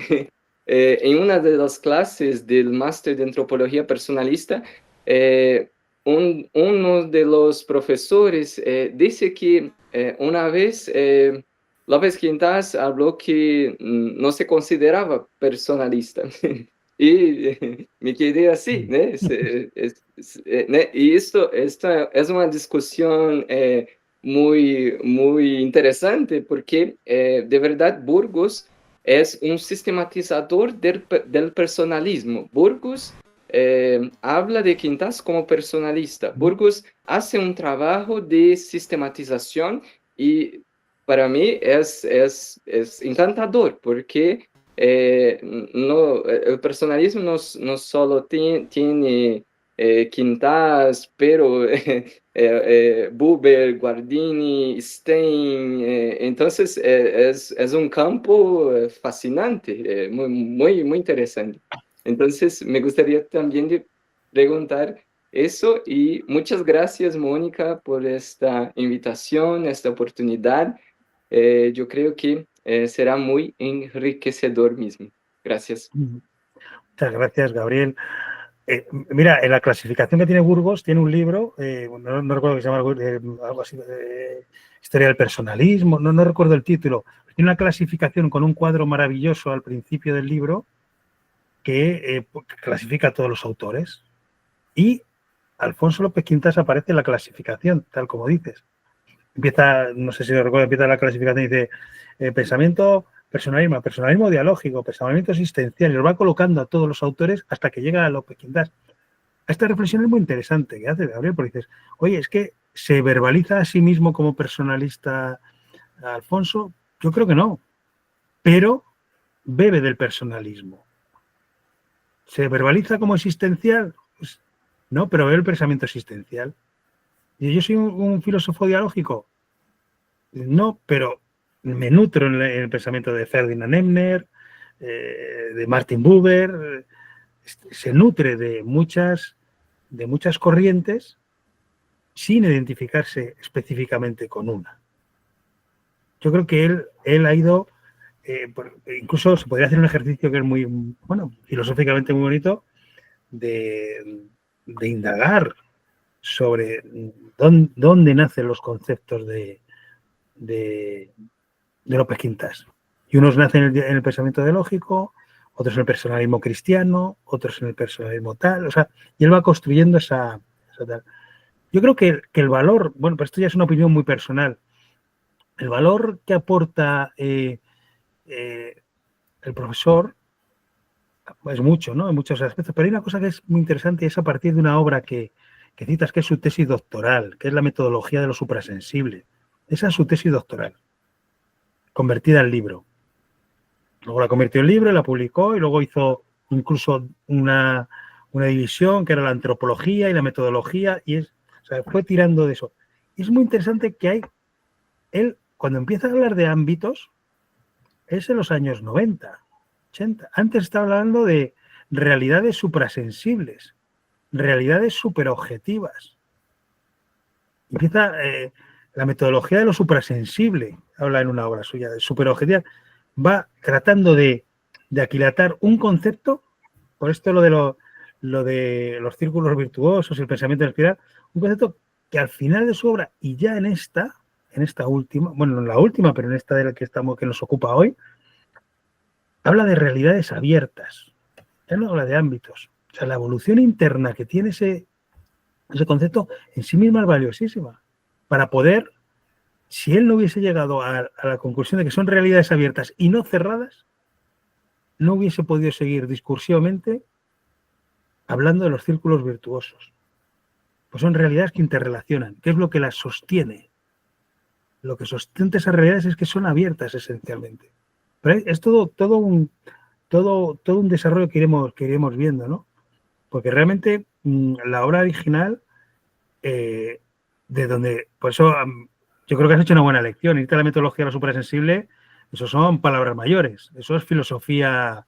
en una de las clases del máster de antropología personalista, uno de los profesores dice que una vez López Quintas habló que no se consideraba personalista. Y me quedé así, ¿no? ¿no? Y esta es una discusión muy interesante porque de verdad Burgos es un sistematizador del personalismo. Burgos habla de Quintas como personalista. Burgos hace un trabajo de sistematización y para mí es encantador porque el personalismo no solo tiene Quintas, pero Buber, Guardini, Stein, entonces es un campo fascinante, muy interesante. Entonces me gustaría también de preguntar eso y muchas gracias, Mónica, por esta invitación, esta oportunidad. Yo creo que será muy enriquecedor mismo. Gracias. Muchas gracias, Gabriel. Mira, en la clasificación que tiene Burgos, tiene un libro, no recuerdo que se llama algo así, Historia del Personalismo, no recuerdo el título. Tiene una clasificación con un cuadro maravilloso al principio del libro que clasifica a todos los autores. Y Alfonso López Quintas aparece en la clasificación, tal como dices. Empieza, no sé si lo recuerdo, empieza la clasificación y dice pensamiento, personalismo dialógico, pensamiento existencial, y los va colocando a todos los autores hasta que llega a López Quintas. Esta reflexión es muy interesante que hace Gabriel, porque dices, oye, es que ¿se verbaliza a sí mismo como personalista Alfonso? Yo creo que no, pero bebe del personalismo. ¿Se verbaliza como existencial? Pues no, pero bebe el pensamiento existencial. ¿Y yo soy un filósofo dialógico? No, pero me nutro en el pensamiento de Ferdinand Ebner, de Martin Buber, se nutre de muchas corrientes sin identificarse específicamente con una. Yo creo que él ha ido, incluso se podría hacer un ejercicio que es muy, bueno, filosóficamente muy bonito, de indagar sobre dónde nacen los conceptos de López Quintas. Y unos nacen en el pensamiento ideológico, otros en el personalismo cristiano, otros en el personalismo tal, o sea, y él va construyendo esa tal. Yo creo que el valor, bueno, pero esto ya es una opinión muy personal, el valor que aporta el profesor es mucho, ¿no? En muchos aspectos, pero hay una cosa que es muy interesante y es a partir de una obra que citas, que es su tesis doctoral, que es la metodología de lo suprasensible. Esa es su tesis doctoral, convertida en libro. Luego la convirtió en libro, la publicó y luego hizo incluso una división que era la antropología y la metodología y fue tirando de eso. Y es muy interesante que él, cuando empieza a hablar de ámbitos, es en los años 90, 80. Antes estaba hablando de realidades suprasensibles, realidades superobjetivas. Empieza la metodología de lo suprasensible, habla en una obra suya, de superobjetiva. Va tratando de aquilatar un concepto, por esto lo de los círculos virtuosos, el pensamiento en espiral, un concepto que al final de su obra, y ya en esta última, bueno, no en la última, pero en esta de la que nos ocupa hoy, habla de realidades abiertas, él no habla de ámbitos. O sea, la evolución interna que tiene ese concepto en sí misma es valiosísima para poder, si él no hubiese llegado a la conclusión de que son realidades abiertas y no cerradas, no hubiese podido seguir discursivamente hablando de los círculos virtuosos. Pues son realidades que interrelacionan. ¿Qué es lo que las sostiene? Lo que sustenta esas realidades es que son abiertas esencialmente. Pero es todo un desarrollo que iremos viendo, ¿no? Porque realmente la obra original, de donde, por eso yo creo que has hecho una buena lección. Irte a la metodología de lo suprasensible, eso son palabras mayores, eso es filosofía,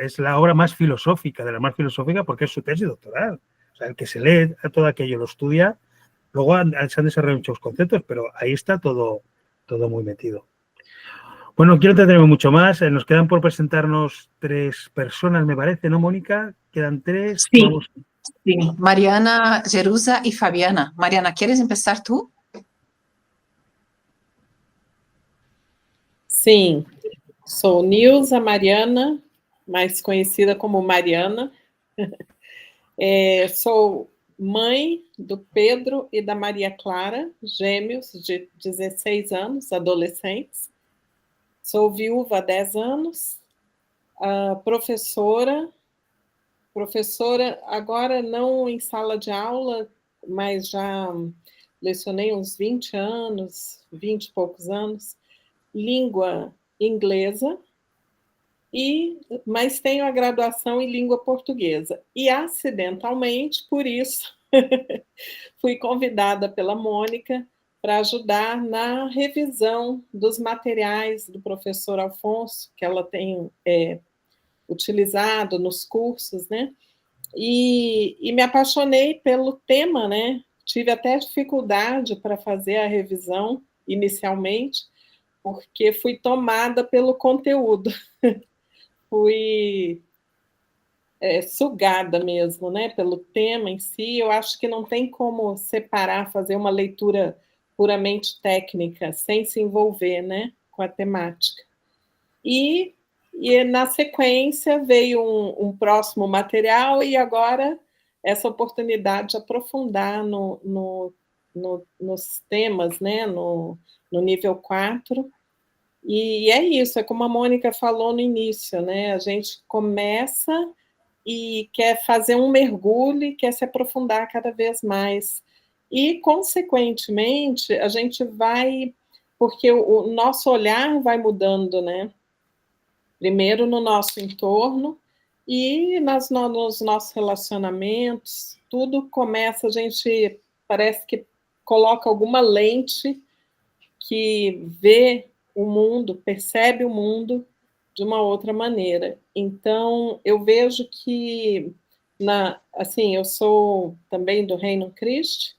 es la obra más filosófica, de la más filosófica, porque es su tesis doctoral. O sea, el que se lee todo aquello, lo estudia, luego se han desarrollado muchos conceptos, pero ahí está todo muy metido. Bueno, quiero entretenerme mucho más. Nos quedan por presentarnos 3 personas, me parece, ¿no, Mónica? Quedan 3. Sí, sí. Mariana, Jerusa y Fabiana. Mariana, ¿quieres empezar tú? Sim, sou Nilza Mariana, mais conhecida como Mariana. Sou mãe do Pedro e da Maria Clara, gêmeos de 16 anos, adolescentes. Sou viúva há 10 anos, professora agora não em sala de aula, mas já lecionei uns 20 anos, 20 e poucos anos, língua inglesa, mas tenho a graduação em língua portuguesa. E, acidentalmente, por isso, fui convidada pela Mônica para ajudar na revisão dos materiais do professor Alfonso, que ela tem utilizado nos cursos, né? E me apaixonei pelo tema, né? Tive até dificuldade para fazer a revisão inicialmente, porque fui tomada pelo conteúdo. Fui sugada mesmo, né, pelo tema em si. Eu acho que não tem como separar, fazer uma leitura puramente técnica, sem se envolver, né, com a temática. E na sequência veio um próximo material e agora essa oportunidade de aprofundar nos temas, né, no nível 4. E é isso, é como a Mônica falou no início, né? A gente começa e quer fazer um mergulho e quer se aprofundar cada vez mais. E, consequentemente, a gente vai... Porque o nosso olhar vai mudando, né? Primeiro no nosso entorno e nos nossos relacionamentos. Tudo começa, a gente parece que coloca alguma lente que vê o mundo, percebe o mundo de uma outra maneira. Então, eu vejo que, assim, eu sou também do Reino Cristo,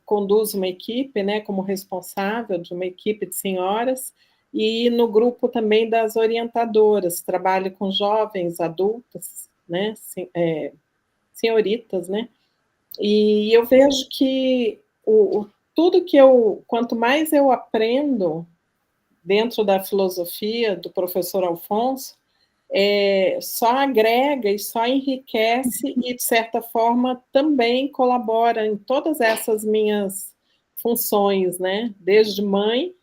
conduzo uma equipe, né, como responsável de uma equipe de senhoras, e no grupo também das orientadoras, trabalho com jovens, adultas, né, senhoritas, né, e eu vejo que quanto mais eu aprendo dentro da filosofia do professor Alfonso, só agrega e só enriquece e, de certa forma, também colabora em todas essas minhas funções, né? Desde mãe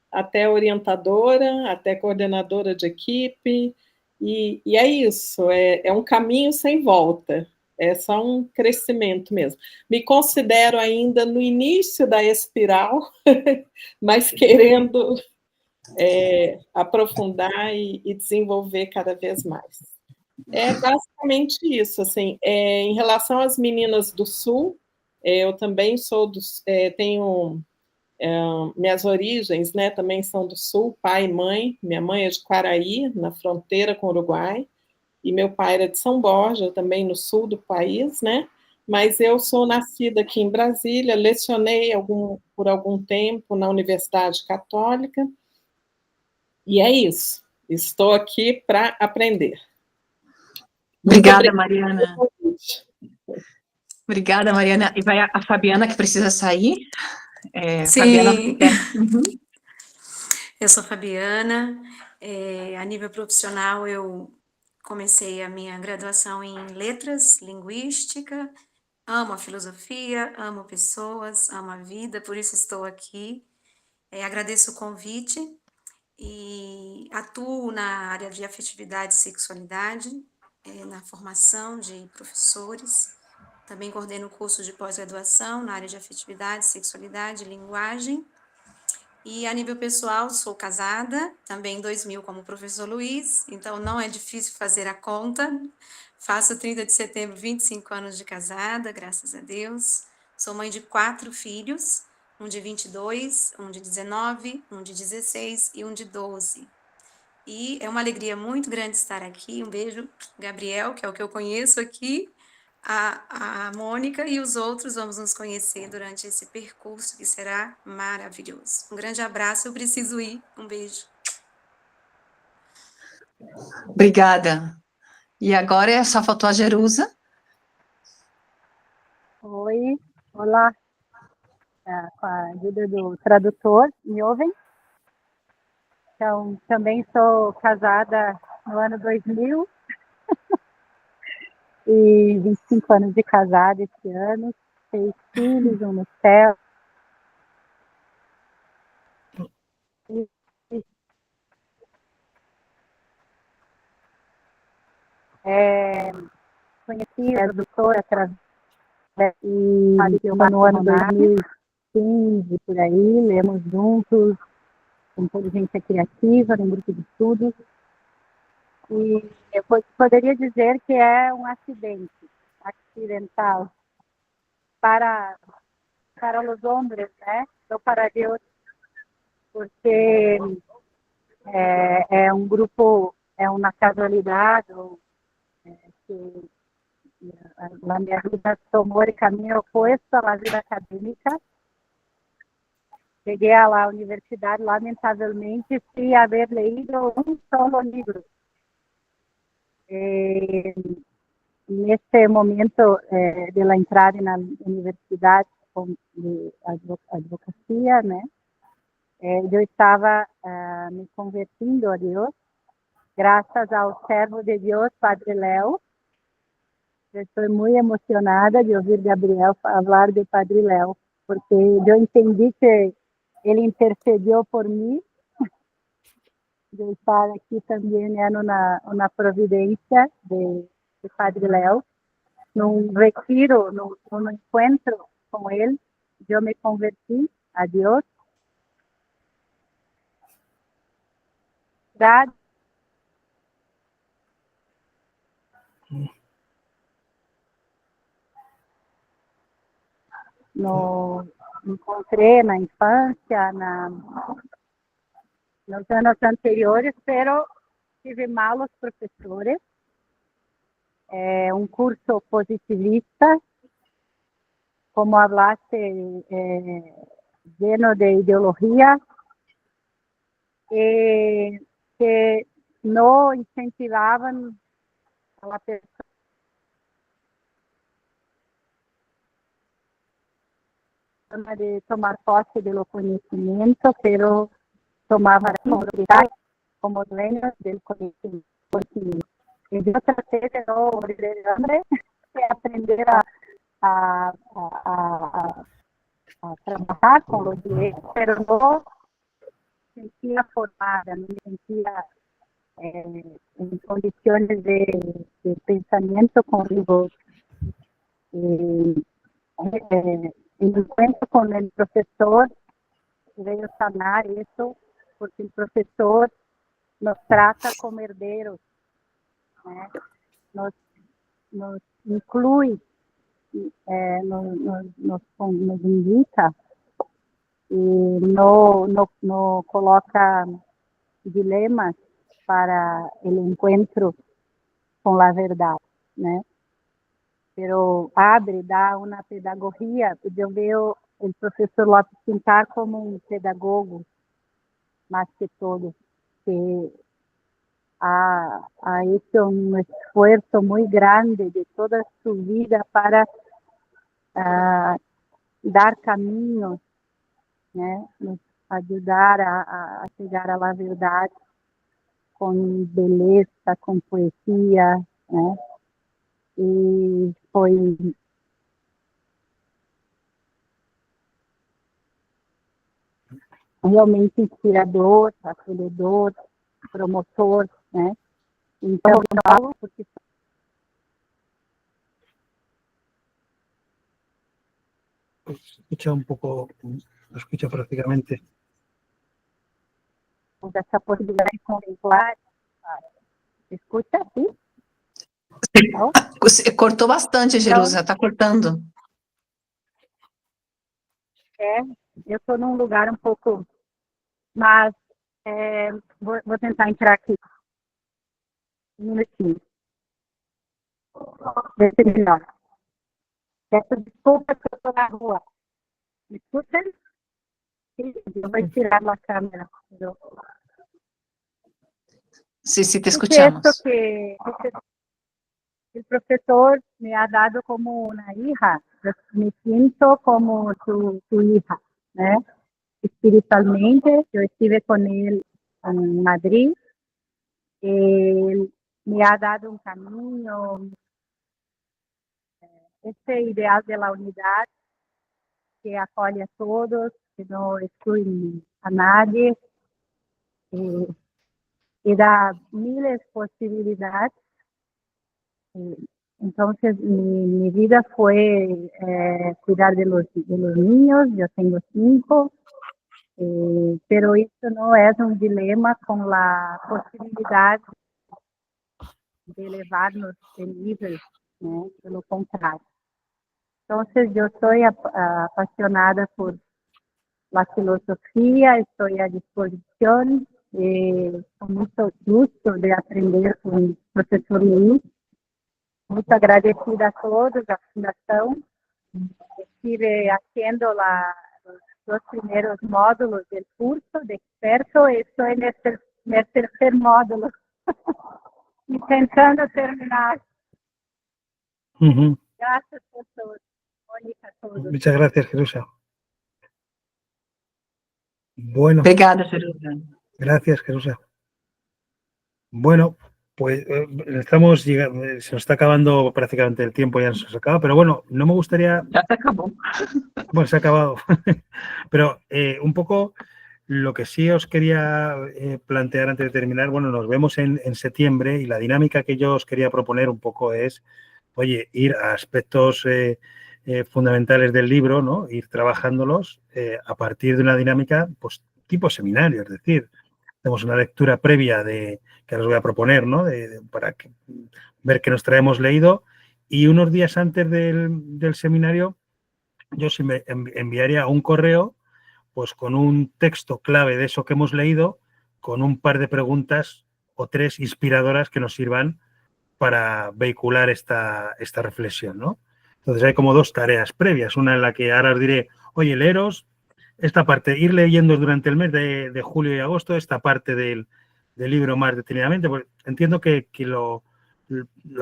até orientadora, até coordenadora de equipe, e é isso, é um caminho sem volta. É só um crescimento mesmo. Me considero ainda no início da espiral, mas querendo aprofundar e desenvolver cada vez mais. É basicamente isso. Assim, em relação às meninas do Sul, eu também tenho minhas origens, né, também são do Sul, pai e mãe. Minha mãe é de Quaraí, na fronteira com o Uruguai, e meu pai era de São Borja, também no sul do país, né? Mas eu sou nascida aqui em Brasília, lecionei por algum tempo na Universidade Católica, e é isso. Estou aqui para aprender. Obrigada, Mariana. Obrigada, Mariana. E vai a Fabiana, que precisa sair. Sim. Fabiana, Eu sou Fabiana. A nível profissional, eu comecei a minha graduação em letras, linguística. Amo a filosofia, amo pessoas, amo a vida, por isso estou aqui. Agradeço o convite e atuo na área de afetividade e sexualidade, na formação de professores. Também coordeno curso de pós-graduação na área de afetividade, sexualidade e linguagem. E a nível pessoal, sou casada, também em 2000 como o professor Luiz, então não é difícil fazer a conta. Faço 30 de setembro, 25 anos de casada, graças a Deus. Sou mãe de 4 filhos, um de 22, um de 19, um de 16 e um de 12. E é uma alegria muito grande estar aqui. Um beijo, Gabriel, que é o que eu conheço aqui, a Mônica e os outros. Vamos nos conhecer durante esse percurso que será maravilhoso. Um grande abraço, eu preciso ir. Um beijo. obrigada. E agora só faltou a Jerusa. Oi, olá. Com a ajuda do tradutor, me ouvem? Então, também sou casada no ano 2000 e 25 anos de casada esse ano, 6 filhos, um no céu. Conheci a doutora através e no ano 2015, por aí, lemos juntos Inteligência Criativa, num grupo de estudos. E eu poderia dizer que é um acidente acidental para os homens, né? Ou para Deus, porque é um grupo, é uma casualidade que a minha vida tomou o caminho oposto à vida acadêmica. Cheguei à universidade, lamentavelmente, sem haver lido um solo livro. Nesse momento de la entrada na universidade de advocacia, né, eu estava me convertindo a Deus, graças ao servo de Deus, Padre Léo. Eu estou muito emocionada de ouvir Gabriel falar de Padre Léo, porque eu entendi que ele intercedeu por mim. Eu estar aqui também na providência de Padre Léo, num retiro, num encontro com ele, eu me converti a Deus. Encontrei na infância, nos anos anteriores, pero tive malos professores, um curso positivista, como hablaste, lleno de ideologia, que não incentivavam a pessoa de tomar posse do conhecimento, pero tomava responsabilidade como dueños del conhecimento. E eu tratei de não morrer de hambre, de aprender a trabalhar com os direitos, pero não me sentia formada, não me sentia em condições de pensamento com rigor. El encuentro con el profesor veio sanar isso, porque o professor nos trata como herdeiros, né? Nos inclui, nos indica e não coloca dilemas para o encontro com a verdade, né? Pero abre, dá uma pedagogia. Eu vejo o professor Lopes Pintar como um pedagogo, mais que todo, que há hecho um esforço muito grande de toda a sua vida para dar caminho, né, nos ajudar a chegar à verdade com beleza, com poesia, né? E foi realmente inspirador, acolhedor, promotor, né? Então, eu falo porque escucha un poco, lo escucha prácticamente. essa possibilidade de contemplar, escuta, sim? Cortou bastante, Jerusa, está cortando. Eu estou num lugar um pouco, mas vou tentar entrar aqui. Um minutinho. Vê se melhor. Peço desculpa que eu estou na rua. Me escuta? Eu vou tirar a câmera. Sí, te escuchamos. Esto que el profesor me ha dado como una hija, me siento como su hija, ¿eh? Espiritualmente, yo estuve con él en Madrid, me ha dado un camino, este ideal de la unidad que acolhe a todos, que no excluye a nadie, y da miles de posibilidades. Entonces, mi vida fue cuidar de los niños. Yo tengo 5, pero esto no es un dilema con la posibilidad de elevarnos de nivel, ¿no? De lo contrario. Entonces, yo estoy apasionada por la filosofía, estoy a disposición, con mucho gusto de aprender con el profesor Luis. Muy agradecida a todos, a Fundación. Estuve haciendo los 2 primeros módulos del curso de experto, estoy en el tercer módulo, intentando terminar. Gracias por todo, Mónica, a todos. Muchas gracias, Jerusa. Bueno. Obrigada, Jerusa. Gracias, Jerusa. Bueno, pues estamos llegando, se nos está acabando prácticamente el tiempo, ya nos ha acabado, pero bueno, no me gustaría... Ya se acabó. Bueno, se ha acabado. Pero un poco lo que sí os quería plantear antes de terminar, bueno, nos vemos en septiembre y la dinámica que yo os quería proponer un poco es, oye, ir a aspectos fundamentales del libro, ¿no? Ir trabajándolos a partir de una dinámica, pues, tipo seminario, es decir, tenemos una lectura previa que os voy a proponer, ¿no? Para ver qué nos traemos leído, y unos días antes del seminario yo sí me enviaría un correo pues con un texto clave de eso que hemos leído, con un par de preguntas o 3 inspiradoras que nos sirvan para vehicular esta reflexión, ¿no? Entonces hay como 2 tareas previas, una en la que ahora os diré, oye, leeros esta parte, ir leyendo durante el mes de julio y agosto esta parte del libro más detenidamente, pues entiendo que lo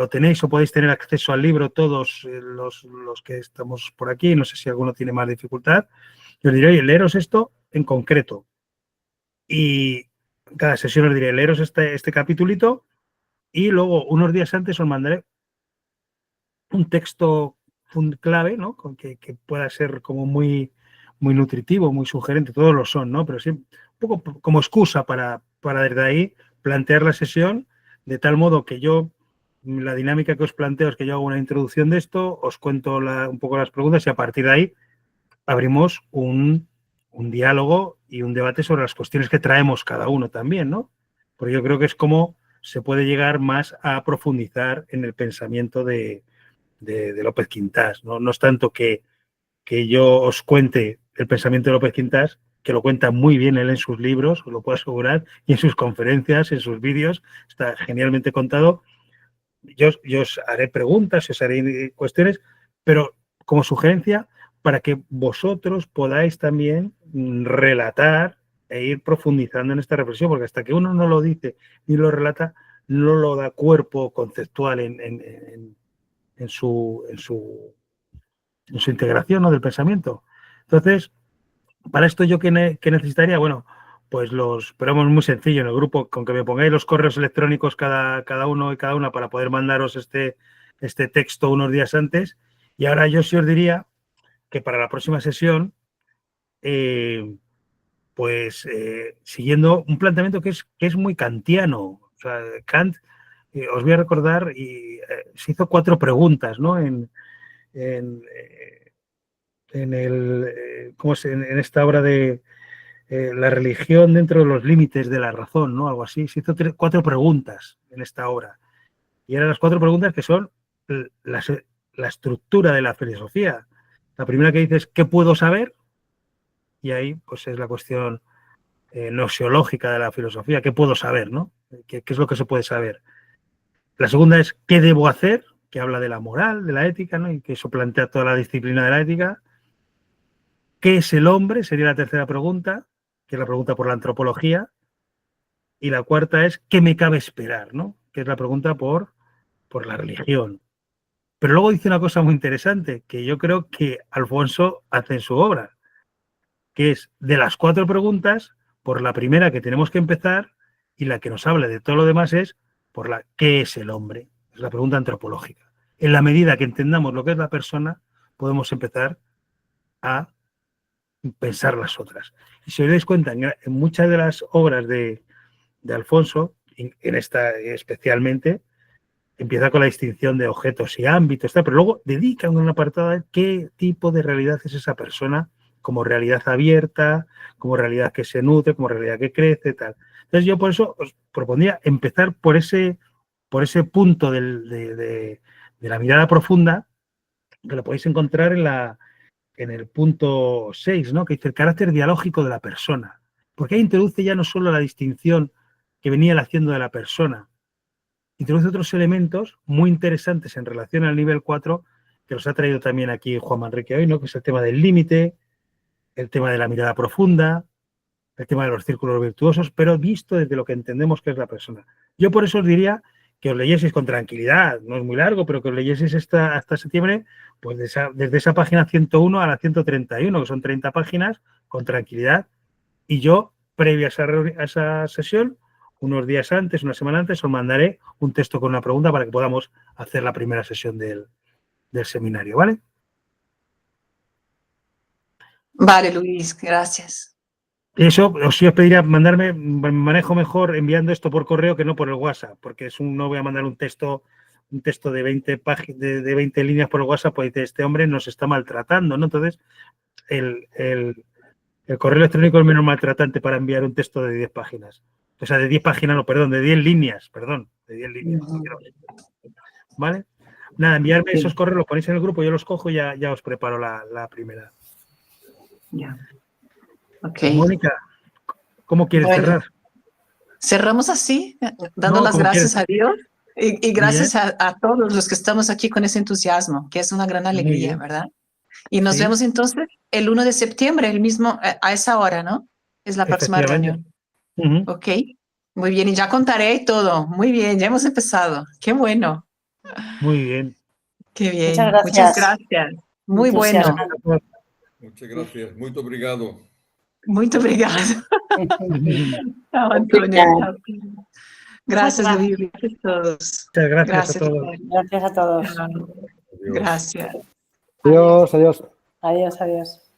tenéis o podéis tener acceso al libro todos los que estamos por aquí, no sé si alguno tiene más dificultad. Yo os diré, oye, leeros esto en concreto. Y cada sesión os diré, leeros este capitulito, y luego unos días antes os mandaré un texto clave, ¿no? Que pueda ser como muy nutritivo, muy sugerente, todos lo son, ¿no? Pero sí un poco como excusa para desde ahí plantear la sesión, de tal modo que yo, la dinámica que os planteo es que yo hago una introducción de esto, os cuento un poco las preguntas y a partir de ahí abrimos un diálogo y un debate sobre las cuestiones que traemos cada uno también, ¿no? Porque yo creo que es como se puede llegar más a profundizar en el pensamiento de López Quintás, ¿no? No es tanto que yo os cuente el pensamiento de López Quintás, que lo cuenta muy bien él en sus libros, os lo puedo asegurar, y en sus conferencias, en sus vídeos, está genialmente contado. Yo os haré preguntas, os haré cuestiones, pero como sugerencia para que vosotros podáis también relatar e ir profundizando en esta reflexión, porque hasta que uno no lo dice ni lo relata, no lo da cuerpo conceptual en su integración, ¿no? Del pensamiento. Entonces, para esto yo ¿qué necesitaría? Bueno, pues pero es muy sencillo en el grupo, con que me pongáis los correos electrónicos cada uno y cada una para poder mandaros este texto unos días antes. Y ahora yo sí os diría que para la próxima sesión, siguiendo un planteamiento que es muy kantiano. O sea, Kant, os voy a recordar, se hizo 4 preguntas, ¿no? En esta obra de la religión dentro de los límites de la razón, ¿no? Algo así. Se hizo 4 preguntas en esta obra. Y eran las 4 preguntas que son la estructura de la filosofía. La primera que dice es ¿qué puedo saber? Y ahí pues es la cuestión noseológica de la filosofía. ¿Qué puedo saber, no? ¿Qué es lo que se puede saber? La segunda es ¿qué debo hacer? Que habla de la moral, de la ética, ¿no? Y que eso plantea toda la disciplina de la ética. ¿Qué es el hombre? Sería la tercera pregunta, que es la pregunta por la antropología. Y la cuarta es ¿qué me cabe esperar? ¿No? Que es la pregunta por la religión. Pero luego dice una cosa muy interesante, que yo creo que Alfonso hace en su obra, que es de las 4 preguntas, por la primera que tenemos que empezar, y la que nos habla de todo lo demás es por la ¿qué es el hombre? Es la pregunta antropológica. En la medida que entendamos lo que es la persona, podemos empezar a pensar las otras. Y si os dais cuenta, en muchas de las obras de Alfonso, en esta especialmente, empieza con la distinción de objetos y ámbitos, pero luego dedica un apartado a qué tipo de realidad es esa persona, como realidad abierta, como realidad que se nutre, como realidad que crece, tal. Entonces yo por eso os propondría empezar por ese punto de la mirada profunda, que lo podéis encontrar en el punto 6, ¿no? Que dice el carácter dialógico de la persona. Porque ahí introduce ya no solo la distinción que venía él haciendo de la persona, introduce otros elementos muy interesantes en relación al nivel 4, que los ha traído también aquí Juan Manrique hoy, ¿no? Que es el tema del límite, el tema de la mirada profunda, el tema de los círculos virtuosos, pero visto desde lo que entendemos que es la persona. Yo por eso os diría que os leyeseis con tranquilidad, no es muy largo, pero que os leyeseis hasta septiembre, pues desde esa página 101 a la 131, que son 30 páginas, con tranquilidad. Y yo, previa a esa sesión, unos días antes, una semana antes, os mandaré un texto con una pregunta para que podamos hacer la primera sesión del seminario, ¿vale? Vale, Luis, gracias. Eso sí os pediría mandarme, manejo mejor enviando esto por correo que no por el WhatsApp, porque no voy a mandar un texto de 20 páginas, de 20 líneas por el WhatsApp, pues este hombre nos está maltratando, ¿no? Entonces, el correo electrónico es menos maltratante para enviar un texto de 10 páginas. O sea, de 10 páginas, no, perdón, de 10 líneas, perdón, de 10 líneas. ¿Vale? Nada, enviarme esos correos, los ponéis en el grupo, yo los cojo y ya os preparo la primera. Ya. Ok. Mónica, ¿cómo quieres cerrar? Cerramos así, dando las gracias a Dios y gracias a todos los que estamos aquí con ese entusiasmo, que es una gran alegría, ¿verdad? Y nos vemos entonces el 1 de septiembre, el mismo, a esa hora, ¿no? Es la próxima reunión. Ok, muy bien, y ya contaré todo. Muy bien, ya hemos empezado. Qué bueno. Muy bien. Qué bien. Muchas gracias. Muy bueno. Muchas gracias. Muy obrigado. Muito obrigada. Chao, Antonio. Gracias, Luis. Gracias a todos. Muchas gracias a todos. Gracias a todos. Gracias. Adiós, adiós. Adiós, adiós.